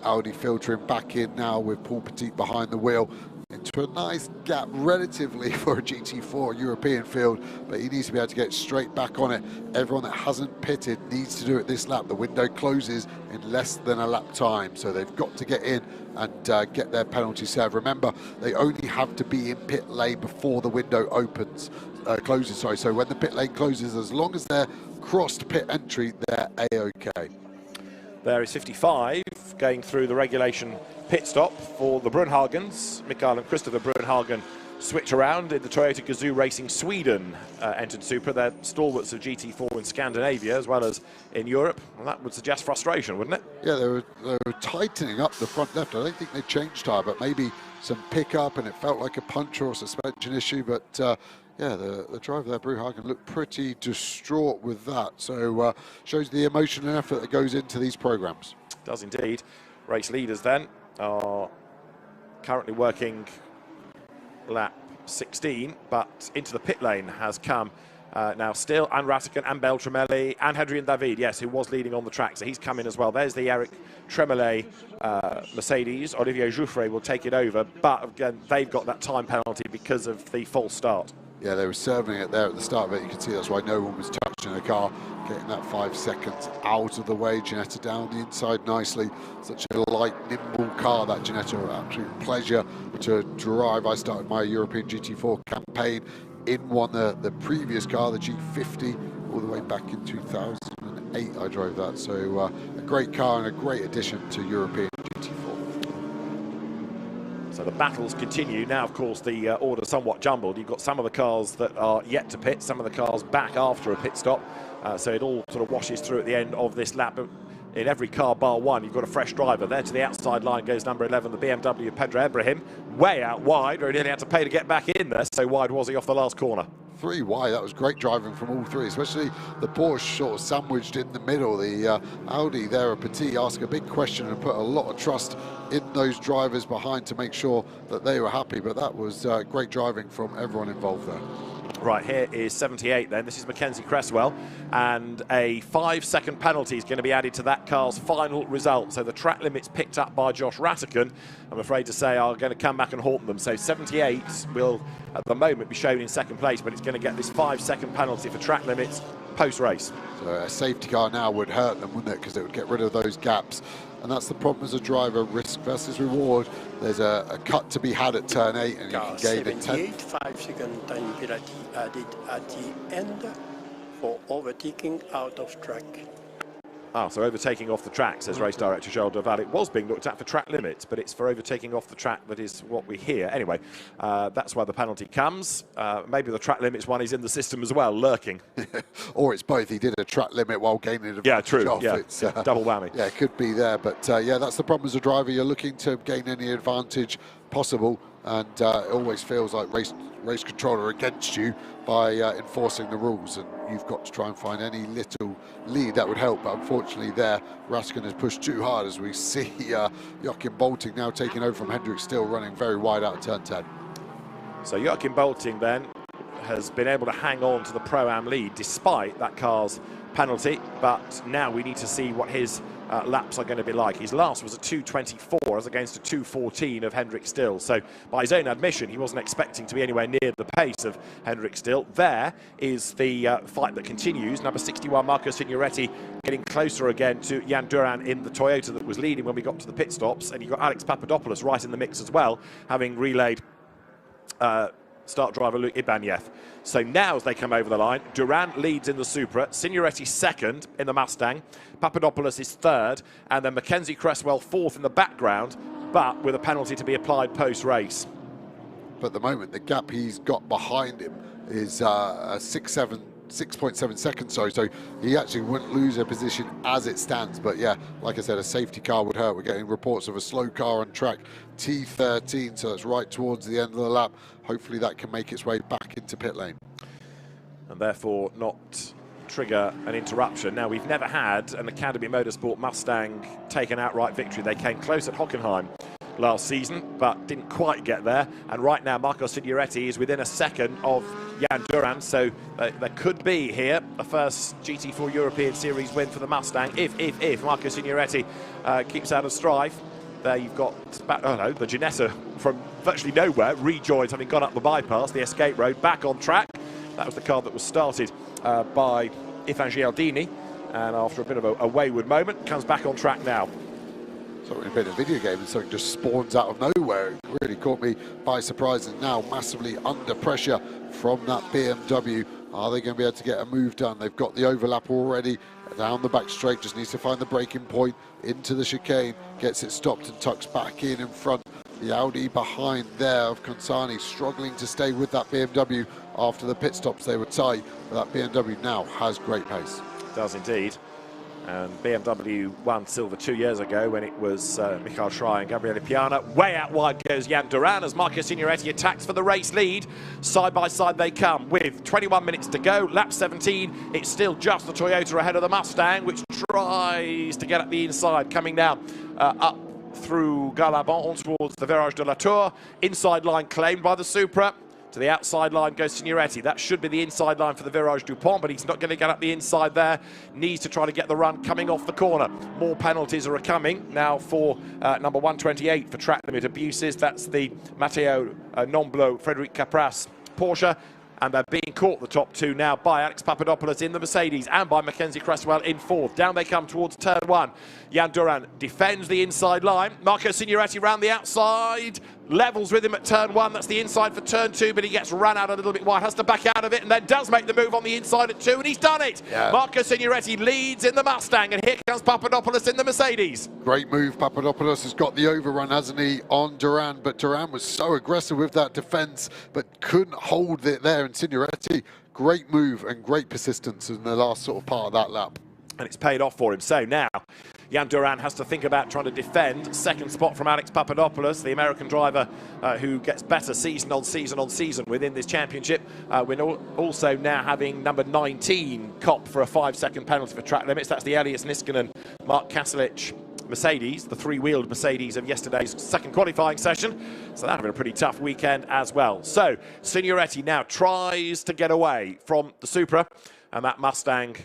Audi filtering back in now with Paul Petit behind the wheel into a nice gap relatively for a GT4 European field, but he needs to be able to get straight back on it. Everyone that hasn't pitted needs to do it this lap. The window closes in less than a lap time, so they've got to get in and get their penalty served. Remember, they only have to be in pit lane before the window closes, sorry. So when the pit lane closes, as long as they're crossed pit entry, they're A-OK. There is 55 going through the regulation pit stop for the Brunhagens. Mikael and Christopher Brunhagen switch around in the Toyota Gazoo Racing Sweden entered Supra. They're stalwarts of GT4 in Scandinavia as well as in Europe. And that would suggest frustration, wouldn't it? Yeah, they were tightening up the front left. I don't think they changed tyre, but maybe some pickup, and it felt like a puncture or suspension issue. But yeah, the driver there, Brunhagen, looked pretty distraught with that. So shows the emotion and effort that goes into these programs. Does indeed. Race leaders then are currently working lap 16, but into the pit lane has come now Still and Ratican and Beltramelli and Adrien David, yes, who was leading on the track, so he's come in as well. There's the Eric Tremollet Mercedes. Olivier Jouffret will take it over, but again, they've got that time penalty because of the false start. Yeah, they were serving it there at the start of it. You can see that's why no one was touching the car. getting that 5 seconds out of the way. Ginetta down the inside nicely. Such a light, nimble car, that Ginetta. Absolute pleasure to drive. I started my European GT4 campaign in one, the previous car, the G50, all the way back in 2008 I drove that. So a great car and a great addition to European GT4. So the battles continue. Now, of course, the order somewhat jumbled. You've got some of the cars that are yet to pit, some of the cars back after a pit stop. So it all sort of washes through at the end of this lap. In every car bar one, you've got a fresh driver. There to the outside line goes number 11, the BMW Pedro Ibrahim. Way out wide, where he nearly had to pay to get back in there. So wide was he off the last corner. 3 wide, that was great driving from all three, especially the Porsche sort of sandwiched in the middle. The Audi there, Petit, asked a big question and put a lot of trust in those drivers behind to make sure that they were happy, but that was great driving from everyone involved there. Right, here is 78 then. This is Mackenzie Cresswell, and a 5-second penalty is going to be added to that car's final result. So the track limits picked up by Josh Rattigan, I'm afraid to say, are going to come back and haunt them. So 78 will, at the moment, be shown in second place, but it's going to get this 5-second penalty for track limits post-race. So a safety car now would hurt them, wouldn't it? Because it would get rid of those gaps. And that's the problem as a driver, risk versus reward. There's a cut to be had at turn 8, and you can gain a 10. 5-second time penalty added at the end for overtaking out of track. Ah, so overtaking off the track, says race director Joel Duval. It was being looked at for track limits, but it's for overtaking off the track that is what we hear. Anyway, that's where the penalty comes. Maybe the track limits one is in the system as well, lurking. Or it's both. He did a track limit while gaining advantage. Yeah, true. Off. Yeah, It's, double whammy. Yeah, it could be there. But yeah, that's the problem as a driver. You're looking to gain any advantage possible, and it always feels like race controller against you by enforcing the rules, and you've got to try and find any little lead that would help. But unfortunately there, Raskin has pushed too hard, as we see Joachim Bolting now taking over from Hendrik Still, running very wide out of turn 10. So Joachim Bolting then has been able to hang on to the Pro-Am lead despite that car's penalty, but now we need to see what his laps are going to be like. His last was a 2:24 as against a 2:14 of Hendrik Still. So by his own admission, he wasn't expecting to be anywhere near the pace of Hendrik Still. There is the fight that continues. Number 61, Marco Signoretti, getting closer again to Jan Duran in the Toyota that was leading when we got to the pit stops. And you've got Alex Papadopoulos right in the mix as well, having relayed start driver Luke Ibanez. So now as they come over the line, Duran leads in the Supra, Signoretti second in the Mustang, Papadopoulos is third, and then Mackenzie Cresswell fourth in the background, but with a penalty to be applied post-race. But at the moment, the gap he's got behind him is 6.7 seconds, sorry, so he actually wouldn't lose a position as it stands. But yeah, like I said, a safety car would hurt. We're getting reports of a slow car on track T13, so that's right towards the end of the lap. Hopefully that can make its way back into pit lane. And therefore not trigger an interruption. Now, we've never had an Academy Motorsport Mustang take an outright victory. They came close at Hockenheim last season, but didn't quite get there. And right now, Marco Signoretti is within a second of Jan Duran, so there could be here a first GT4 European Series win for the Mustang if Marco Signoretti keeps out of strife. There you've got, the Ginetta from virtually nowhere rejoins, having gone up the bypass, the escape road, back on track. That was the car that was started by Ifan Gialdini, and after a bit of a wayward moment, comes back on track now. So in a bit of video game, and something just spawns out of nowhere. It really caught me by surprise, and now massively under pressure from that BMW. Are they going to be able to get a move done? They've got the overlap already down the back straight, just needs to find the braking point into the chicane, gets it stopped and tucks back in front. The Audi behind there of Consani struggling to stay with that BMW after the pit stops. They were tight, but that BMW now has great pace. It does indeed. And BMW won silver 2 years ago when it was Michael Schrei and Gabriele Piana. Way out wide goes Jan Duran as Marco Signoretti attacks for the race lead. Side by side they come with 21 minutes to go. Lap 17, it's still just the Toyota ahead of the Mustang, which tries to get at the inside, coming down up through Gare-la-Banne towards the Virage de la Tour. Inside line claimed by the Supra. To the outside line goes Signoretti. That should be the inside line for the Virage du Pont, but he's not going to get up the inside there. Needs to try to get the run coming off the corner. More penalties are coming now for number 128 for track limit abuses. That's the Matteo Nomblo, Frederic Capras Porsche. and they're being caught, the top two now, by Alex Papadopoulos in the Mercedes and by Mackenzie Cresswell in fourth. Down they come towards turn one. Jan Duran defends the inside line. Marco Signoretti round the outside, levels with him at turn one. That's the inside for turn two, but he gets run out a little bit wide, has to back out of it, and then does make the move on the inside at two, and he's done it. Yeah. Marco Signoretti leads in the Mustang, and here comes Papadopoulos in the Mercedes. Great move. Papadopoulos has got the overrun, hasn't he, on Duran, but Duran was so aggressive with that defence, but couldn't hold it there, and Signoretti, great move and great persistence in the last sort of part of that lap. And it's paid off for him. So now Jan Duran has to think about trying to defend. Second spot from Alex Papadopoulos, the American driver who gets better season on season on season within this championship. We're also now having number 19 cop for a 5-second penalty for track limits. That's the Elias Niskanen, Mark Kasilich Mercedes, the three-wheeled Mercedes of yesterday's second qualifying session. So that'll be a pretty tough weekend as well. So Signoretti now tries to get away from the Supra, and that Mustang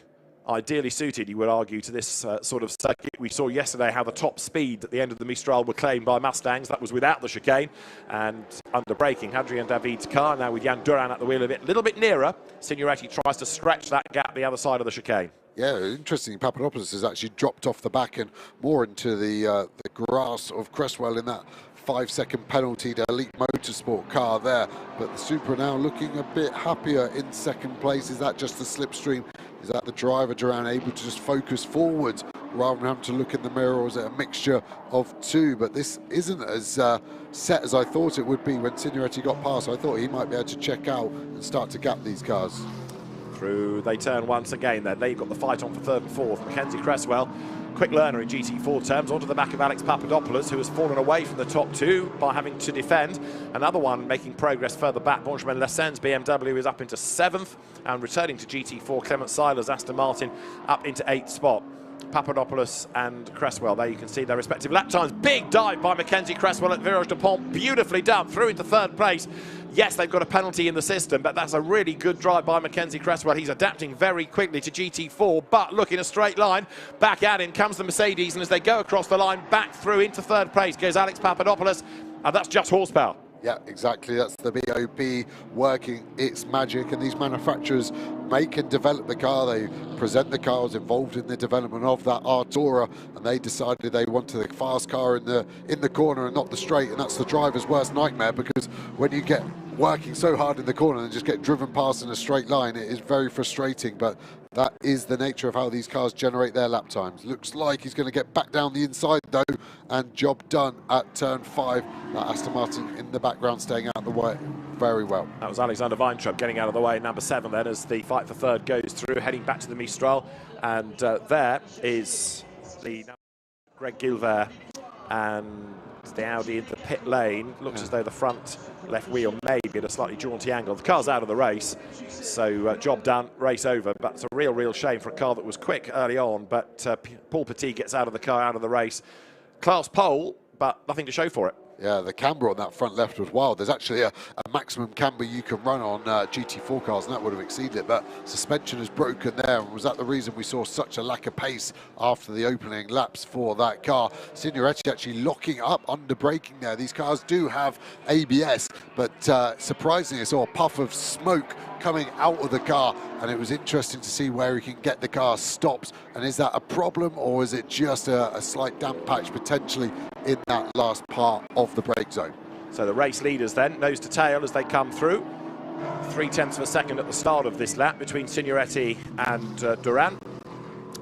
ideally suited, you would argue, to this sort of circuit. We saw yesterday how the top speed at the end of the Mistral were claimed by Mustangs. That was without the chicane and under braking. Hadrian David's car now with Jan Duran at the wheel of it, a little bit nearer. Signoretti tries to stretch that gap the other side of the chicane. Yeah, interesting. Papadopoulos has actually dropped off the back and more into the grass of Cresswell in that 5-second penalty to Elite Motorsport car there. But the Supra now looking a bit happier in second place. Is that just the slipstream? Is that the driver, Duran, able to just focus forward rather than having to look in the mirror, or is it a mixture of two? But this isn't as set as I thought it would be when Signoretti got past. I thought he might be able to check out and start to gap these cars. Through they turn once again then. They've got the fight on for third and fourth. Mackenzie Cresswell, quick learner in GT4 terms, onto the back of Alex Papadopoulos, who has fallen away from the top two by having to defend. Another one making progress further back, Benjamin Lessen's BMW is up into 7th, and returning to GT4, Clement Seiler's Aston Martin up into 8th spot. Papadopoulos and Cresswell, there you can see their respective lap times. Big dive by Mackenzie Cresswell at Virage de Pont, beautifully done, through into third place. Yes, they've got a penalty in the system, but that's a really good drive by Mackenzie Cresswell. He's adapting very quickly to GT4, but look, in a straight line, back at him comes the Mercedes, and as they go across the line, back through into third place goes Alex Papadopoulos, and that's just horsepower. Yeah, exactly. That's the BOP working its magic, and these manufacturers make and develop the car. They present the cars involved in the development of that Artura, and they decided they wanted a fast car in the corner and not the straight, and that's the driver's worst nightmare, because when you get working so hard in the corner and just get driven past in a straight line, it is very frustrating. But that is the nature of how these cars generate their lap times. Looks like he's going to get back down the inside though, and job done at turn 5. That Aston Martin in the background staying out of the way very well. That was Alexander Weintraub getting out of the way, number 7 then, as the fight for third goes through, heading back to the Mistral. And there is the Greg Gilbert and the Audi in the pit lane. Looks as though the front left wheel may be at a slightly jaunty angle. The car's out of the race, so job done, race over. But it's a real shame for a car that was quick early on. But Paul Petit gets out of the car, out of the race. Class pole, but nothing to show for it. Yeah, the camber on that front left was wild. There's actually a maximum camber you can run on GT4 cars, and that would have exceeded it, but suspension is broken there. And was that the reason we saw such a lack of pace after the opening laps for that car? Signoretti actually locking up under braking there. These cars do have ABS, but surprisingly I saw a puff of smoke coming out of the car, and it was interesting to see where he can get the car stopped. And is that a problem, or is it just a slight damp patch potentially in that last part of the brake zone? So the race leaders then, nose to tail as they come through. 0.3 of a second at the start of this lap between Signoretti and Duran.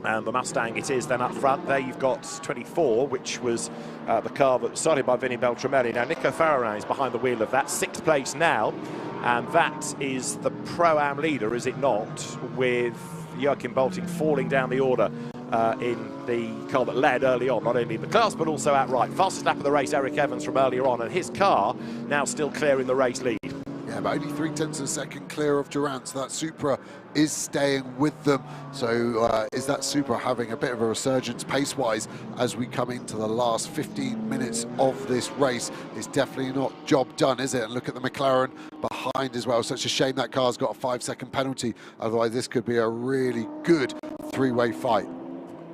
And the Mustang it is then up front. There you've got 24, which was the car that was started by Vinny Beltramelli. Now Nico Ferrarin is behind the wheel of that, 6th place now. And that is the Pro-Am leader, is it not, with Joachim Bolting falling down the order in the car that led early on, not only in the class but also outright. Fastest lap of the race, Eric Evans from earlier on, and his car now still clear in the race lead. Yeah, but only 0.3 of a second clear of Duran, so that Supra is staying with them. So is that Supra having a bit of a resurgence pace-wise as we come into the last 15 minutes of this race? It's definitely not job done, is it? And look at the McLaren behind as well. Such a shame that car's got a 5-second penalty. Otherwise, this could be a really good three-way fight.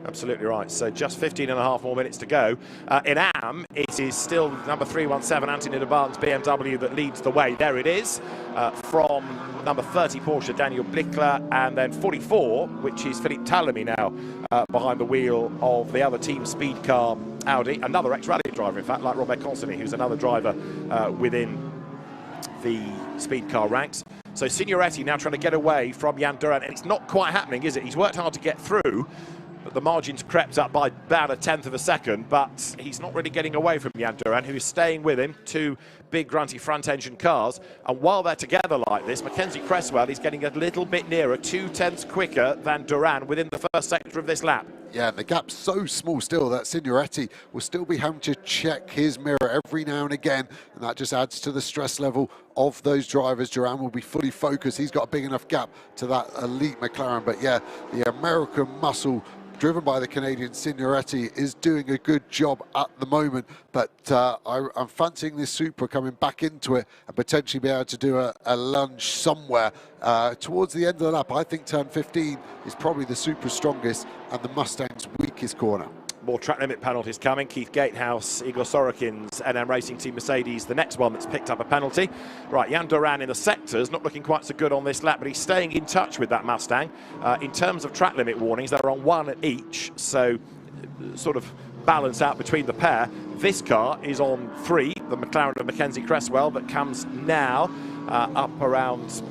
Absolutely right. So just 15 and a half more minutes to go. In AM, it is still number 317, Anthony de Barton's BMW that leads the way. There it is, from number 30 Porsche, Daniel Blickler, and then 44, which is Philippe Talamy now, behind the wheel of the other team speed car Audi. Another ex-rally driver, in fact, like Robert Consonny, who's another driver within the speed car ranks. So Signoretti now trying to get away from Jan Duran, and it's not quite happening, is it? He's worked hard to get through, but the margin's crept up by about a tenth of a second, but he's not really getting away from Jan Duran, who is staying with him. Two big grunty front-engine cars, and while they're together like this, Mackenzie Cresswell is getting a little bit nearer, 2/10 quicker than Duran within the first sector of this lap. Yeah, and the gap's so small still that Signoretti will still be having to check his mirror every now and again, and that just adds to the stress level of those drivers. Duran will be fully focused. He's got a big enough gap to that elite McLaren, but yeah, the American muscle driven by the Canadian Signoretti is doing a good job at the moment, but I'm fancying this Supra coming back into it and potentially be able to do a lunge somewhere towards the end of the lap. I think turn 15 is probably the Supra's strongest and the Mustang's weakest corner. More track limit penalties coming. Keith Gatehouse, Igor Sorokin's NM Racing Team Mercedes, the next one that's picked up a penalty. Right, Jan Duran in the sectors, not looking quite so good on this lap, but he's staying in touch with that Mustang. In terms of track limit warnings, they're on one each, so sort of balance out between the pair. This car is on 3, the McLaren of Mackenzie Cresswell, that comes now up around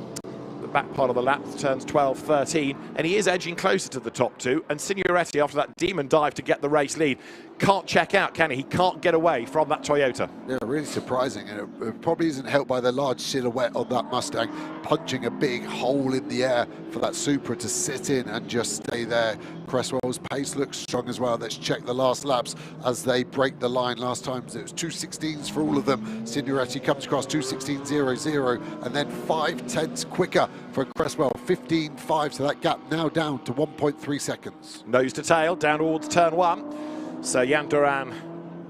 the back part of the lap, turns 12, 13, and he is edging closer to the top 2. And Signoretti, after that demon dive to get the race lead, can't check out, can he? He can't get away from that Toyota. Yeah, really surprising, and it probably isn't helped by the large silhouette of that Mustang punching a big hole in the air for that Supra to sit in and just stay there. Cresswell's pace looks strong as well. Let's check the last laps as they break the line. Last time it was 2:16s for all of them. Signoretti comes across 2:16.00 and then 5/10 quicker for Cresswell, 15.5, so that gap now down to 1.3 seconds. Nose to tail down towards turn 1. So Jan Duran,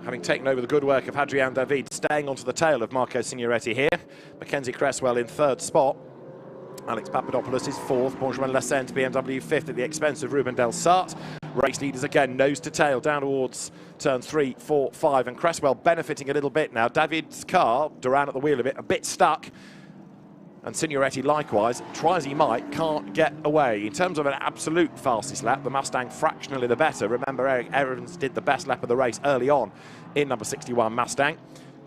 having taken over the good work of Hadrian David, staying onto the tail of Marco Signoretti here. Mackenzie Cresswell in 3rd spot. Alex Papadopoulos is 4th. Benjamin Lassens, BMW 5th at the expense of Ruben Del Sart. Race leaders again, nose to tail down towards turns 3, 4, 5, and Cresswell benefiting a little bit now. David's car, Duran at the wheel of it, a bit stuck. And Signoretti likewise, try as he might, can't get away. In terms of an absolute fastest lap, the Mustang fractionally the better. Remember, Eric Evans did the best lap of the race early on in number 61 Mustang.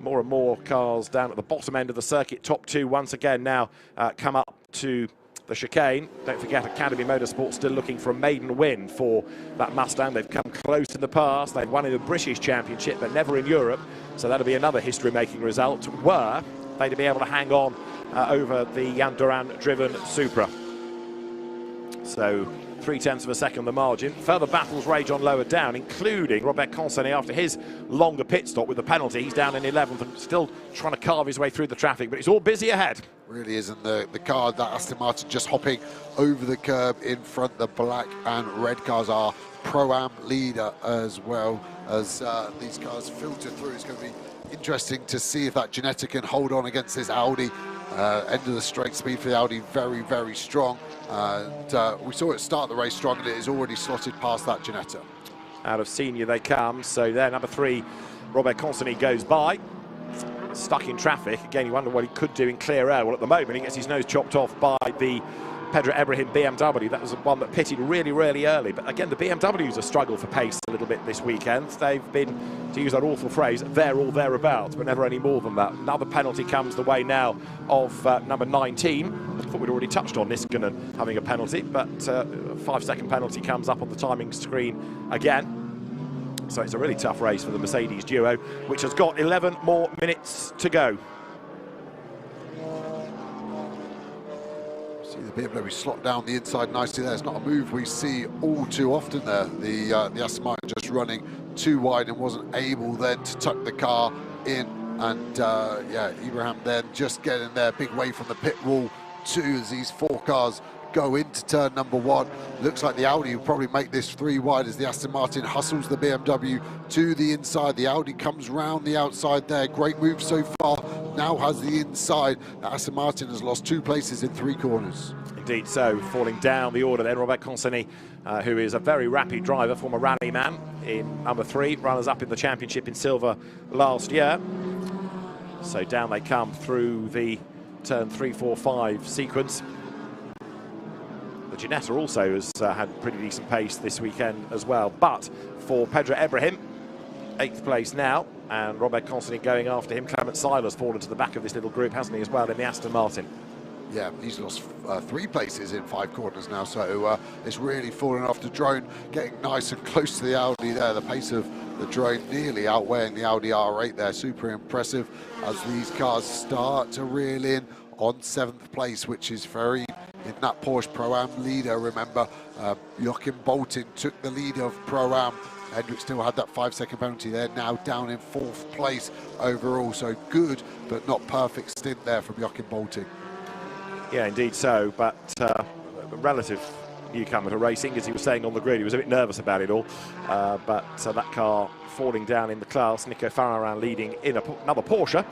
More and more cars down at the bottom end of the circuit. Top 2 once again now come up to the chicane. Don't forget, Academy Motorsport still looking for a maiden win for that Mustang. They've come close in the past. They've won in the British Championship, but never in Europe. So that'll be another history-making result, were they to be able to hang on over the Jan Duran-driven Supra. So 0.3 of a second the margin. Further battles rage on lower down, including Robert Consonny after his longer pit stop with the penalty. He's down in 11th and still trying to carve his way through the traffic, but it's all busy ahead. Really isn't. The car, that Aston Martin, just hopping over the curb in front. The black and red cars are Pro-Am leader as well as these cars filter through. It's going to be interesting to see if that Ginetta can hold on against this Audi. End of the straight, speed for the Audi very, very strong. We saw it start the race strong, and it is already slotted past that Ginetta. Out of senior they come, so there, number 3, Robert Consonny goes by. Stuck in traffic. Again, you wonder what he could do in clear air. Well, at the moment, he gets his nose chopped off by the Pedro Ibrahim BMW. That was the one that pitted really, really early. But again, the BMWs have struggled for pace a little bit this weekend. They've been, to use that awful phrase, there or thereabouts, but never any more than that. Another penalty comes the way now of number 19. I thought we'd already touched on Niskanen having a penalty, but a 5-second penalty comes up on the timing screen again. So it's a really tough race for the Mercedes duo, which has got 11 more minutes to go. See the BMW slot down the inside nicely there. It's not a move we see all too often there. The Aston Martin just running too wide and wasn't able then to tuck the car in. And yeah, Ibrahim then just getting there, big way from the pit wall too, as these 4 cars go into turn number 1. Looks like the Audi will probably make this 3 wide as the Aston Martin hustles the BMW to the inside. The Audi comes round the outside there. Great move so far. Now has the inside. Aston Martin has lost 2 places in 3 corners. In Indeed so, falling down the order then, Robert Consoni, who is a very rapid driver, former rally man in number 3, runners-up in the championship in silver last year. So down they come through the turn 3, 4, 5 sequence. The Ginetta also has had pretty decent pace this weekend as well. But for Pedro Ibrahim, 8th place now, and Robert Consoni going after him. Clement Seiler's fallen to the back of this little group, hasn't he, as well, in the Aston Martin? Yeah, he's lost 3 places in 5 corners now, so it's really fallen off the drone, getting nice and close to the Audi there. The pace of the drone nearly outweighing the Audi R8 there. Super impressive as these cars start to reel in on 7th place, which is very in that Porsche Pro-Am leader. Remember, Joachim Bolting took the lead of Pro-Am. Hendrick still had that 5-second penalty there, now down in 4th place overall. So good, but not perfect stint there from Joachim Bolting. Yeah, indeed so, but a relative newcomer to racing, as he was saying on the grid. He was a bit nervous about it all, but that car falling down in the class. Nico Farahran leading in another Porsche,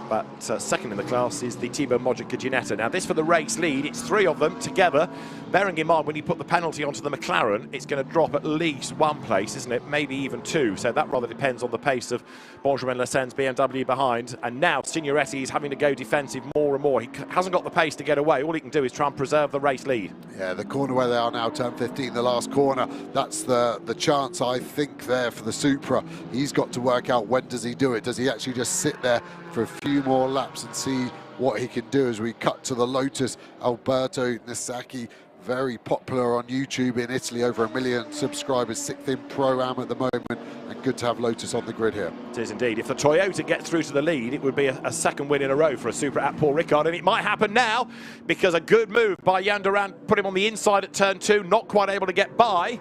but second in the class is the Thibaut Mojica Ginetta. Now this for the race lead, it's 3 of them together. Bearing in mind when you put the penalty onto the McLaren, it's going to drop at least 1 place, isn't it? Maybe even 2, so that rather depends on the pace of Benjamin Lassen's BMW behind. And now Signoretti is having to go defensive more and more. He hasn't got the pace to get away. All he can do is try and preserve the race lead. Yeah, the corner where they are now, turn 15, the last corner, that's the chance, I think, there for the Supra. He's got to work out, when does he do it? Does he actually just sit there for a few more laps and see what he can do? As we cut to the Lotus, Alberto Nisaki, very popular on YouTube in Italy, over 1 million subscribers, 6th in Pro-Am at the moment, and good to have Lotus on the grid here. It is indeed. If the Toyota gets through to the lead, it would be a second win in a row for a Supra at Paul Ricard, and it might happen now, because a good move by Jan Durand put him on the inside at turn 2, not quite able to get by.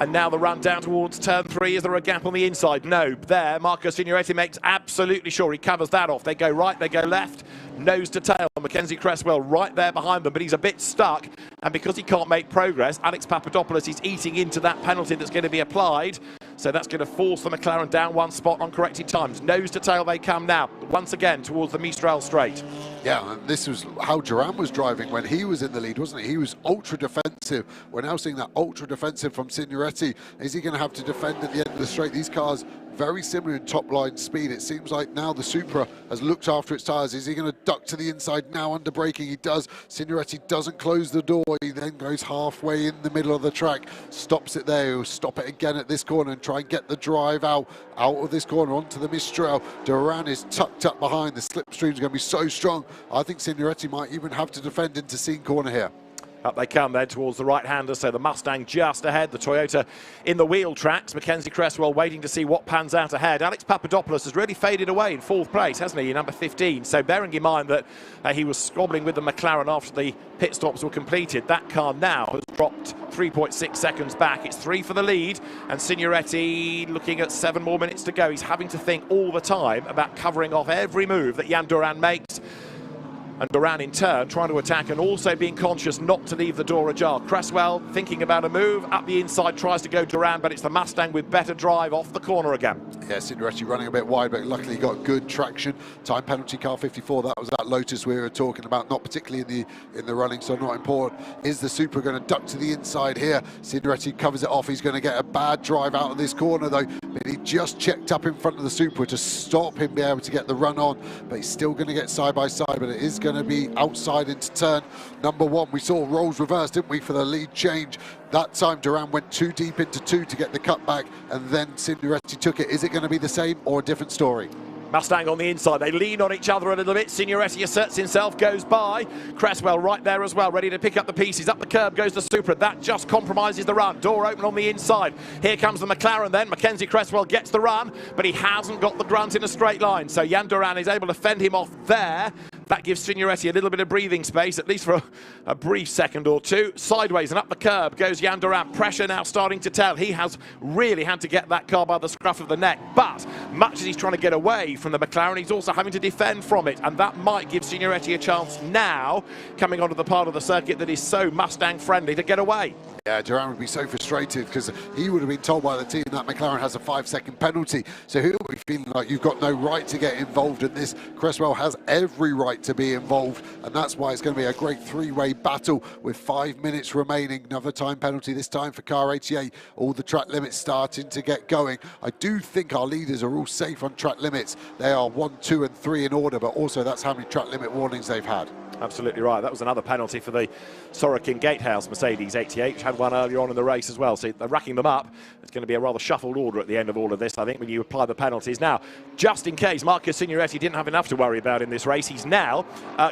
And now the run down towards turn 3. Is there a gap on the inside? No. There, Marco Signoretti makes absolutely sure he covers that off. They go right, they go left, nose to tail. Mackenzie Cresswell right there behind them, but he's a bit stuck. And because he can't make progress, Alex Papadopoulos is eating into that penalty that's going to be applied. So that's going to force the McLaren down 1 spot on corrected times. Nose to tail they come now, once again towards the Mistral straight. Yeah, and this was how Durand was driving when he was in the lead, wasn't he? He was ultra defensive. We're now seeing that ultra defensive from Signoretti. Is he going to have to defend at the end of the straight? These cars very similar in top line speed. It seems like now the Supra has looked after its tyres. Is he going to duck to the inside now under braking? He does. Signoretti doesn't close the door. He then goes halfway in the middle of the track, stops it there. He'll stop it again at this corner and try and get the drive out of this corner onto the Mistral. Durand is tucked up behind. The slipstream's going to be so strong. I think Signoretti might even have to defend into Scene corner here. Up they come then towards the right-hander, so the Mustang just ahead, the Toyota in the wheel tracks. Mackenzie Cresswell waiting to see what pans out ahead. Alex Papadopoulos has really faded away in 4th place, hasn't he, in number 15. So bearing in mind that he was squabbling with the McLaren after the pit stops were completed, that car now has dropped 3.6 seconds back. It's 3 for the lead, and Signoretti looking at 7 more minutes to go. He's having to think all the time about covering off every move that Jan Durand makes. And Durand in turn trying to attack and also being conscious not to leave the door ajar. Cresswell thinking about a move up the inside, tries to go Durand, but it's the Mustang with better drive off the corner again. Yeah, Signoretti running a bit wide, but luckily got good traction. Time penalty car 54, that was that Lotus we were talking about, not particularly in the running, so not important. Is the Supra going to duck to the inside here? Signoretti covers it off. He's going to get a bad drive out of this corner though, but he just checked up in front of the Supra to stop him being able to get the run on, but he's still going to get side by side, but it is going to be outside into turn number 1. We saw roles reverse, didn't we, for the lead change. That time Durand went too deep into 2 to get the cutback, and then Signoretti took it. Is it going to be the same or a different story? Mustang on the inside, they lean on each other a little bit. Signoretti asserts himself, goes by. Cresswell right there as well, ready to pick up the pieces. Up the curb goes the Supra. That just compromises the run. Door open on the inside. Here comes the McLaren then. Mackenzie Cresswell gets the run, but he hasn't got the grunt in a straight line. So Jan Durand is able to fend him off there. That gives Signoretti a little bit of breathing space, at least for a brief second or 2. Sideways and up the curb goes Jan Durand. Pressure now starting to tell. He has really had to get that car by the scruff of the neck. But much as he's trying to get away from the McLaren, he's also having to defend from it. And that might give Signoretti a chance now, coming onto the part of the circuit that is so Mustang friendly, to get away. Yeah, Duran would be so frustrated because he would have been told by the team that McLaren has a 5-second penalty. So he'll be feeling like you've got no right to get involved in this. Cresswell has every right to be involved, and that's why it's going to be a great three-way battle with 5 minutes remaining. Another time penalty, this time for car 88. All the track limits starting to get going. I do think our leaders are all safe on track limits. They are 1, 2 and 3 in order, but also that's how many track limit warnings they've had. Absolutely right. That was another penalty for the Sorokin Gatehouse Mercedes 88, which had one earlier on in the race as well. So they're racking them up. It's going to be a rather shuffled order at the end of all of this, I think, when you apply the penalties. Now, just in case Marco Signoretti didn't have enough to worry about in this race, he's now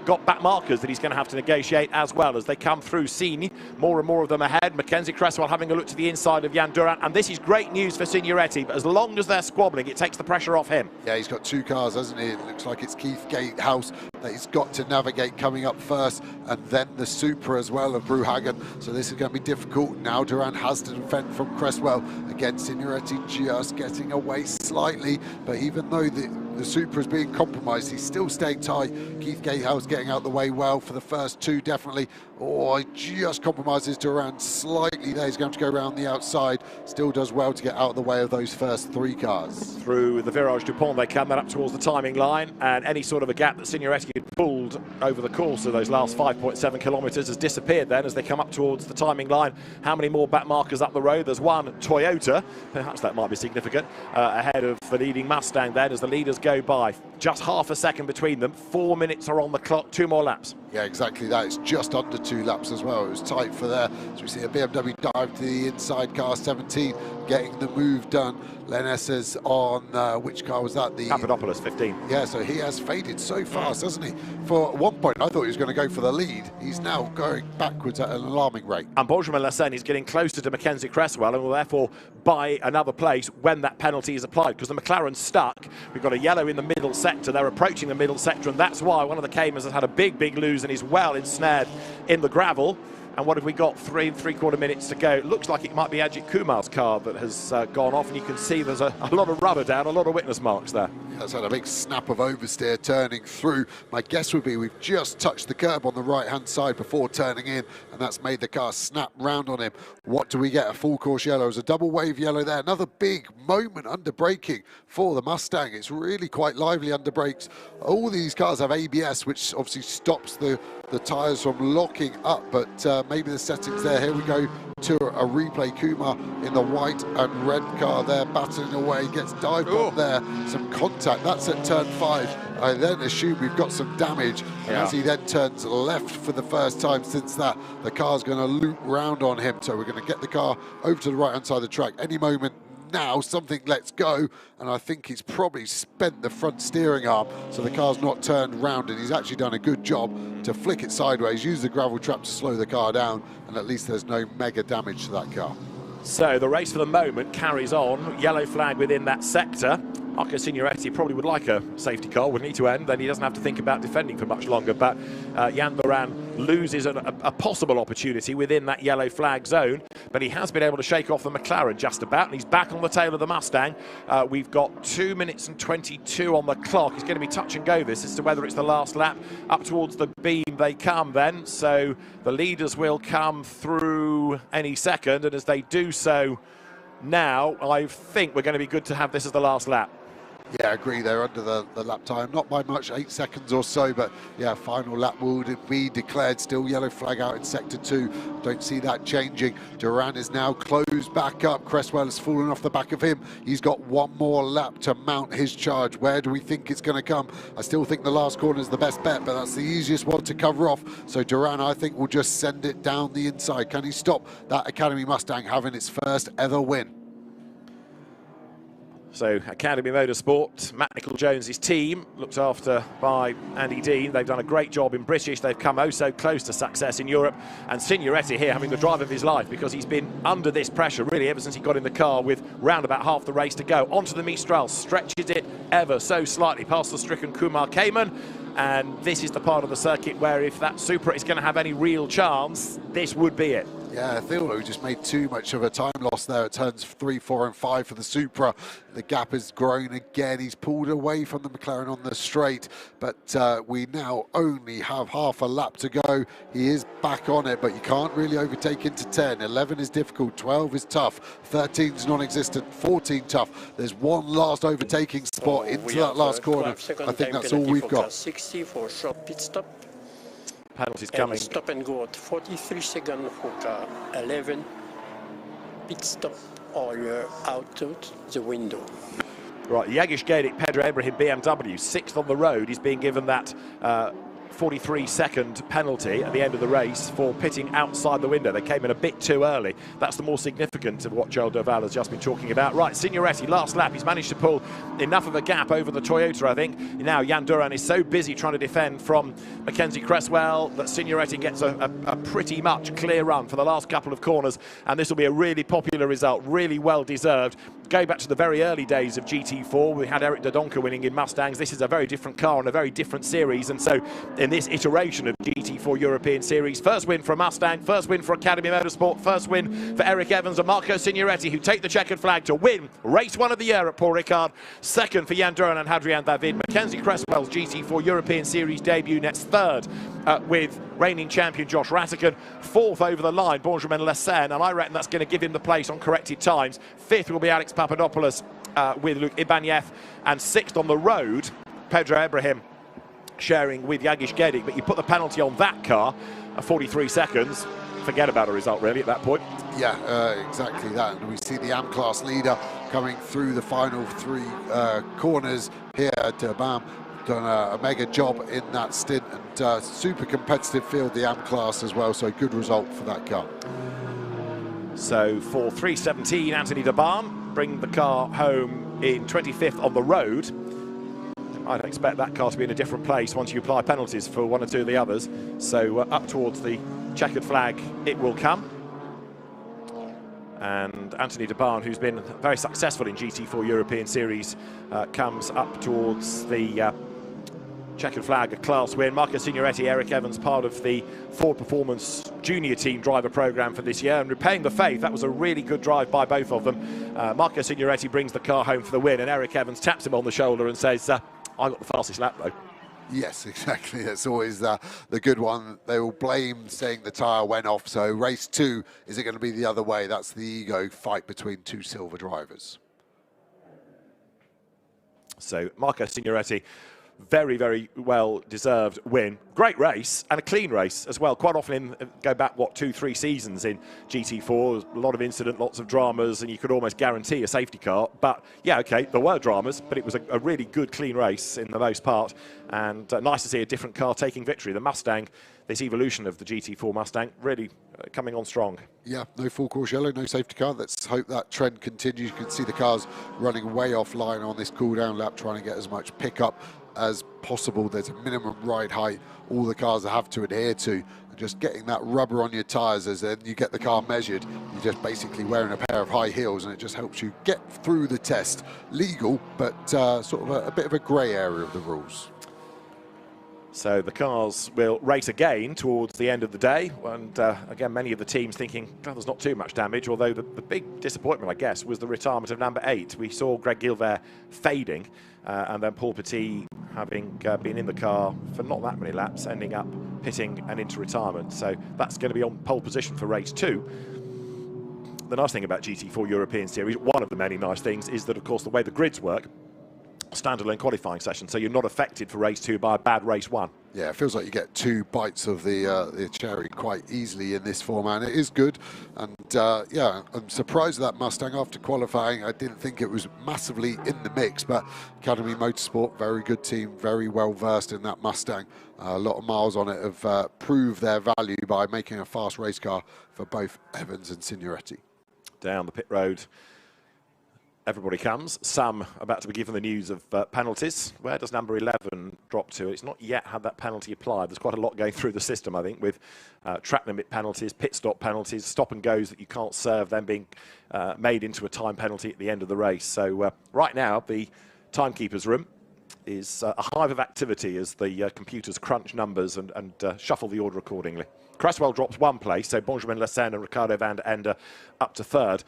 got back markers that he's going to have to negotiate as well as they come through. Signe, more and more of them ahead. Mackenzie Cresswell having a look to the inside of Jan Durant. And this is great news for Signoretti, but as long as they're squabbling, it takes the pressure off him. Yeah, he's got 2 cars, hasn't he? It looks like it's Keith Gatehouse that he's got to navigate coming up first, and then the Supra as well of Bruhagen. So this is going to be difficult. Now Durant has to defend from Cresswell. Again, Signoretti just getting away slightly, but even though the Supra is being compromised, he's still staying tight. Keith Gatehouse getting out the way well for the first 2, definitely. Oh, he just compromises Durant slightly there. He's going to go around the outside. Still does well to get out of the way of those first 3 cars. Through the Virage du Pont they come, then up towards the timing line, and any sort of a gap that Signoretti had pulled over the course of those last 5.7 kilometres has disappeared then as they come up towards the timing line. How many more back markers up the road? There's one Toyota, perhaps that might be significant, ahead of the leading Mustang then as the leaders go by. Just half a second between them. 4 minutes are on the clock, 2 more laps. Yeah, exactly that. It's just under 2 laps as well. It was tight for there. So we see a BMW dive to the inside car 17, getting the move done. Len Esses on, which car was that? The Papadopoulos, 15. Yeah, so he has faded so fast, hasn't he? For one point, I thought he was going to go for the lead. He's now going backwards at an alarming rate. And Benjamin Lassène is getting closer to Mackenzie Cresswell and will therefore buy another place when that penalty is applied, because the McLaren's stuck. We've got a yellow in the middle sector. They're approaching the middle sector, and that's why one of the Caymans has had a big lose and is well ensnared in the gravel. And what have we got? 3 3/4 minutes to go. It looks like it might be Ajith Kumar's car that has gone off, and you can see there's a lot of rubber down, a lot of witness marks there. Yeah, it's had a big snap of oversteer turning through. My guess would be we've just touched the curb on the right-hand side before turning in, and that's made the car snap round on him. What do we get? A full course yellow. There's a double wave yellow there. Another big moment under braking for the Mustang. It's really quite lively under brakes. All these cars have ABS, which obviously stops the tyres from locking up, but maybe the settings there. Here we go to a replay. Kumar in the white and red car there, battling away, gets dived on there. Some contact. That's at turn 5. I then assume we've got some damage, and as he then turns left for the first time since that, the car's going to loop round on him. So we're going to get the car over to the right-hand side of the track any moment now. Something lets go, and I think he's probably spent the front steering arm, so the car's not turned round, and he's actually done a good job to flick it sideways, use the gravel trap to slow the car down, and at least there's no mega damage to that car. So the race for the moment carries on. Yellow flag within that sector. Marco Signoretti probably would like a safety car, wouldn't he, to end? Then he doesn't have to think about defending for much longer. But Jan Durant loses a possible opportunity within that yellow flag zone. But he has been able to shake off the McLaren just about, and he's back on the tail of the Mustang. We've got 2 minutes and 22 on the clock. It's going to be touch and go this as to whether it's the last lap. Up towards the beam they come then. So the leaders will come through any second, and as they do so now, I think we're going to be good to have this as the last lap. Yeah, I agree. They're under the lap time, not by much, 8 seconds or so, but yeah, final lap will be declared. Still yellow flag out in sector 2. Don't see that changing. Durant is now closed back up. Cresswell has fallen off the back of him. He's got 1 more lap to mount his charge. Where do we think it's going to come? I still think the last corner is the best bet, but that's the easiest one to cover off. So Durant, I think, will just send it down the inside. Can he stop that Academy Mustang having its first ever win? So Academy Motorsport, Matt Nicol-Jones's team, looked after by Andy Dean. They've done a great job in British. They've come oh so close to success in Europe. And Signoretti here having the drive of his life, because he's been under this pressure really ever since he got in the car with round about half the race to go. Onto the Mistral, stretches it ever so slightly past the stricken Kumar Cayman. And this is the part of the circuit where if that Supra is going to have any real chance, this would be it. Yeah, Theolo just made too much of a time loss there at turns 3, 4 and 5 for the Supra. The gap has grown again. He's pulled away from the McLaren on the straight, but we now only have half a lap to go. He is back on it, but you can't really overtake into 10. 11 is difficult, 12 is tough, 13 is non-existent, 14 tough. There's one last overtaking spot into that last corner. I think that's all we've got. 60 for a short pit stop. Penalties coming. Stop and go at 43 seconds for car 11. Pit stop or you're out the window. Right, Yagish Gedik, Pedro Ibrahim, BMW, 6th on the road. He's being given that 43-second penalty at the end of the race for pitting outside the window. They came in a bit too early. That's the more significant of what Joel Doval has just been talking about. Right, Signoretti, last lap. He's managed to pull enough of a gap over the Toyota, I think. Now Jan Duran is so busy trying to defend from Mackenzie Cresswell that Signoretti gets a pretty much clear run for the last couple of corners, and this will be a really popular result, really well deserved. Going back to the very early days of GT4, we had Eric Dodonka winning in Mustangs. This is a very different car and a very different series, and so in this iteration of GT4 European Series, first win for a Mustang, first win for Academy Motorsport, first win for Eric Evans and Marco Signoretti, who take the checkered flag to win race 1 of the year at Paul Ricard. Second for Jan Duran and Hadrian David. Mackenzie Cresswell's GT4 European Series debut next, third with reigning champion Josh Rattigan, fourth over the line Benjamin Lessen, and I reckon that's going to give him the place on corrected times. Fifth will be Alex Papadopoulos with Luke Ibanez, and sixth on the road Pedro Ibrahim sharing with Yagish Gedik. But you put the penalty on that car at 43 seconds, forget about a result really at that point. Yeah, exactly that. And we see the AM class leader coming through the final 3 corners here at BAM. Done a mega job in that stint, and super competitive field, the AM class as well, so a good result for that car. So for 3:17, Anthony de Balm bring the car home in 25th on the road. I don't expect that car to be in a different place once you apply penalties for one or two of the others. So up towards the checkered flag it will come. And Anthony de Balm, who's been very successful in GT4 European Series, comes up towards the checkered flag, a class win. Marco Signoretti, Eric Evans, part of the Ford Performance Junior Team driver program for this year, and repaying the faith. That was a really good drive by both of them. Marco Signoretti brings the car home for the win, and Eric Evans taps him on the shoulder and says, I got the fastest lap though. Yes, exactly. That's always the good one. They will blame saying the tyre went off. So race 2, is it going to be the other way? That's the ego fight between 2 silver drivers. So Marco Signoretti, very, very well-deserved win. Great race, and a clean race as well. Quite often, go back, 2-3 seasons in GT4, a lot of incident, lots of dramas, and you could almost guarantee a safety car. But, yeah, OK, there were dramas, but it was a really good, clean race in the most part. And nice to see a different car taking victory. The Mustang, this evolution of the GT4 Mustang, really coming on strong. Yeah, no full course yellow, no safety car. Let's hope that trend continues. You can see the cars running way offline on this cool-down lap, trying to get as much pickup as possible. There's a minimum ride height all the cars have to adhere to. And just getting that rubber on your tyres as then you get the car measured, you're just basically wearing a pair of high heels, and it just helps you get through the test. Legal, but sort of a bit of a grey area of the rules. So the cars will race again towards the end of the day, and again many of the teams thinking, well, there's not too much damage, although the big disappointment, I guess, was the retirement of number 8. We saw Greg Gilbert fading, and then Paul Petit, having been in the car for not that many laps, ending up pitting and into retirement. So that's going to be on pole position for race 2. The nice thing about GT4 European Series, one of the many nice things, is that, of course, the way the grids work, standalone qualifying session, so you're not affected for race 2 by a bad race 1. Yeah, it feels like you get 2 bites of the cherry quite easily in this format. It is good, and yeah, I'm surprised that Mustang after qualifying. I didn't think it was massively in the mix, but Academy Motorsport, very good team, very well versed in that Mustang. A lot of miles on it have proved their value by making a fast race car for both Evans and Signoretti. Down the pit road everybody comes. Some about to be given the news of penalties. Where does number 11 drop to? It's not yet had that penalty applied. There's quite a lot going through the system, I think, with track limit penalties, pit stop penalties, stop and goes that you can't serve, then being made into a time penalty at the end of the race. So right now, the timekeeper's room is a hive of activity as the computers crunch numbers and shuffle the order accordingly. Cresswell drops 1 place, so Benjamin Lassen and Ricardo van der Ende up to 3rd.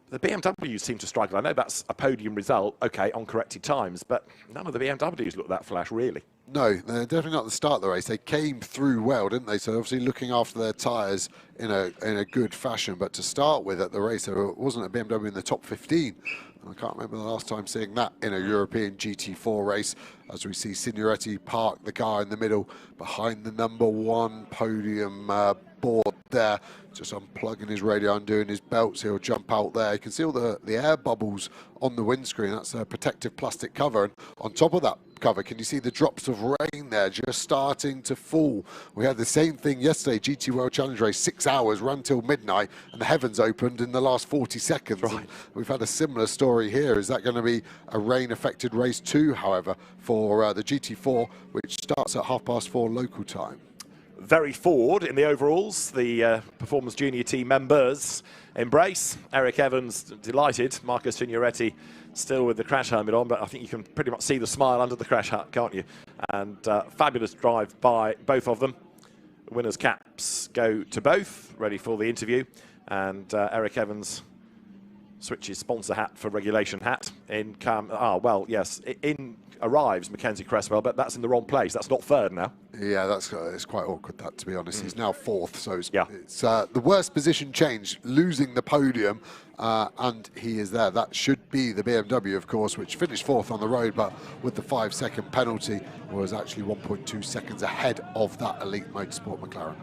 The BMWs seem to struggle. I know that's a podium result, okay, on corrected times, but none of the BMWs look that flash, really. No, they're definitely not at the start of the race. They came through well, didn't they? So obviously looking after their tyres in a good fashion. But to start with at the race, there wasn't a BMW in the top 15. I can't remember the last time seeing that in a European GT4 race, as we see Signoretti park the car in the middle behind the #1 podium board there, just unplugging his radio, undoing his belts. He'll jump out there. You can see all the air bubbles on the windscreen. That's a protective plastic cover. And on top of that cover, can you see the drops of rain there just starting to fall? We had the same thing yesterday, GT World Challenge race, 6 hours, run till midnight, and the heavens opened in the last 40 seconds. Right. We've had a similar story here. Is that going to be a rain-affected race too, however, for the GT4, which starts at 4:30 local time? Very forward in the overalls, the Performance Junior team members embrace. Eric Evans delighted. Marco Signoretti still with the crash helmet on, but I think you can pretty much see the smile under the crash hat, can't you? And fabulous drive by both of them. Winners' caps go to both, ready for the interview. And Eric Evans switches sponsor hat for regulation hat. In arrives Mackenzie Cresswell, but that's in the wrong place. That's not 3rd now. Yeah, it's quite awkward, that, to be honest. He's now 4th, so it's the worst position change, losing the podium, and he is there. That should be the BMW, of course, which finished 4th on the road, but with the 5-second penalty, was actually 1.2 seconds ahead of that Elite Motorsport McLaren.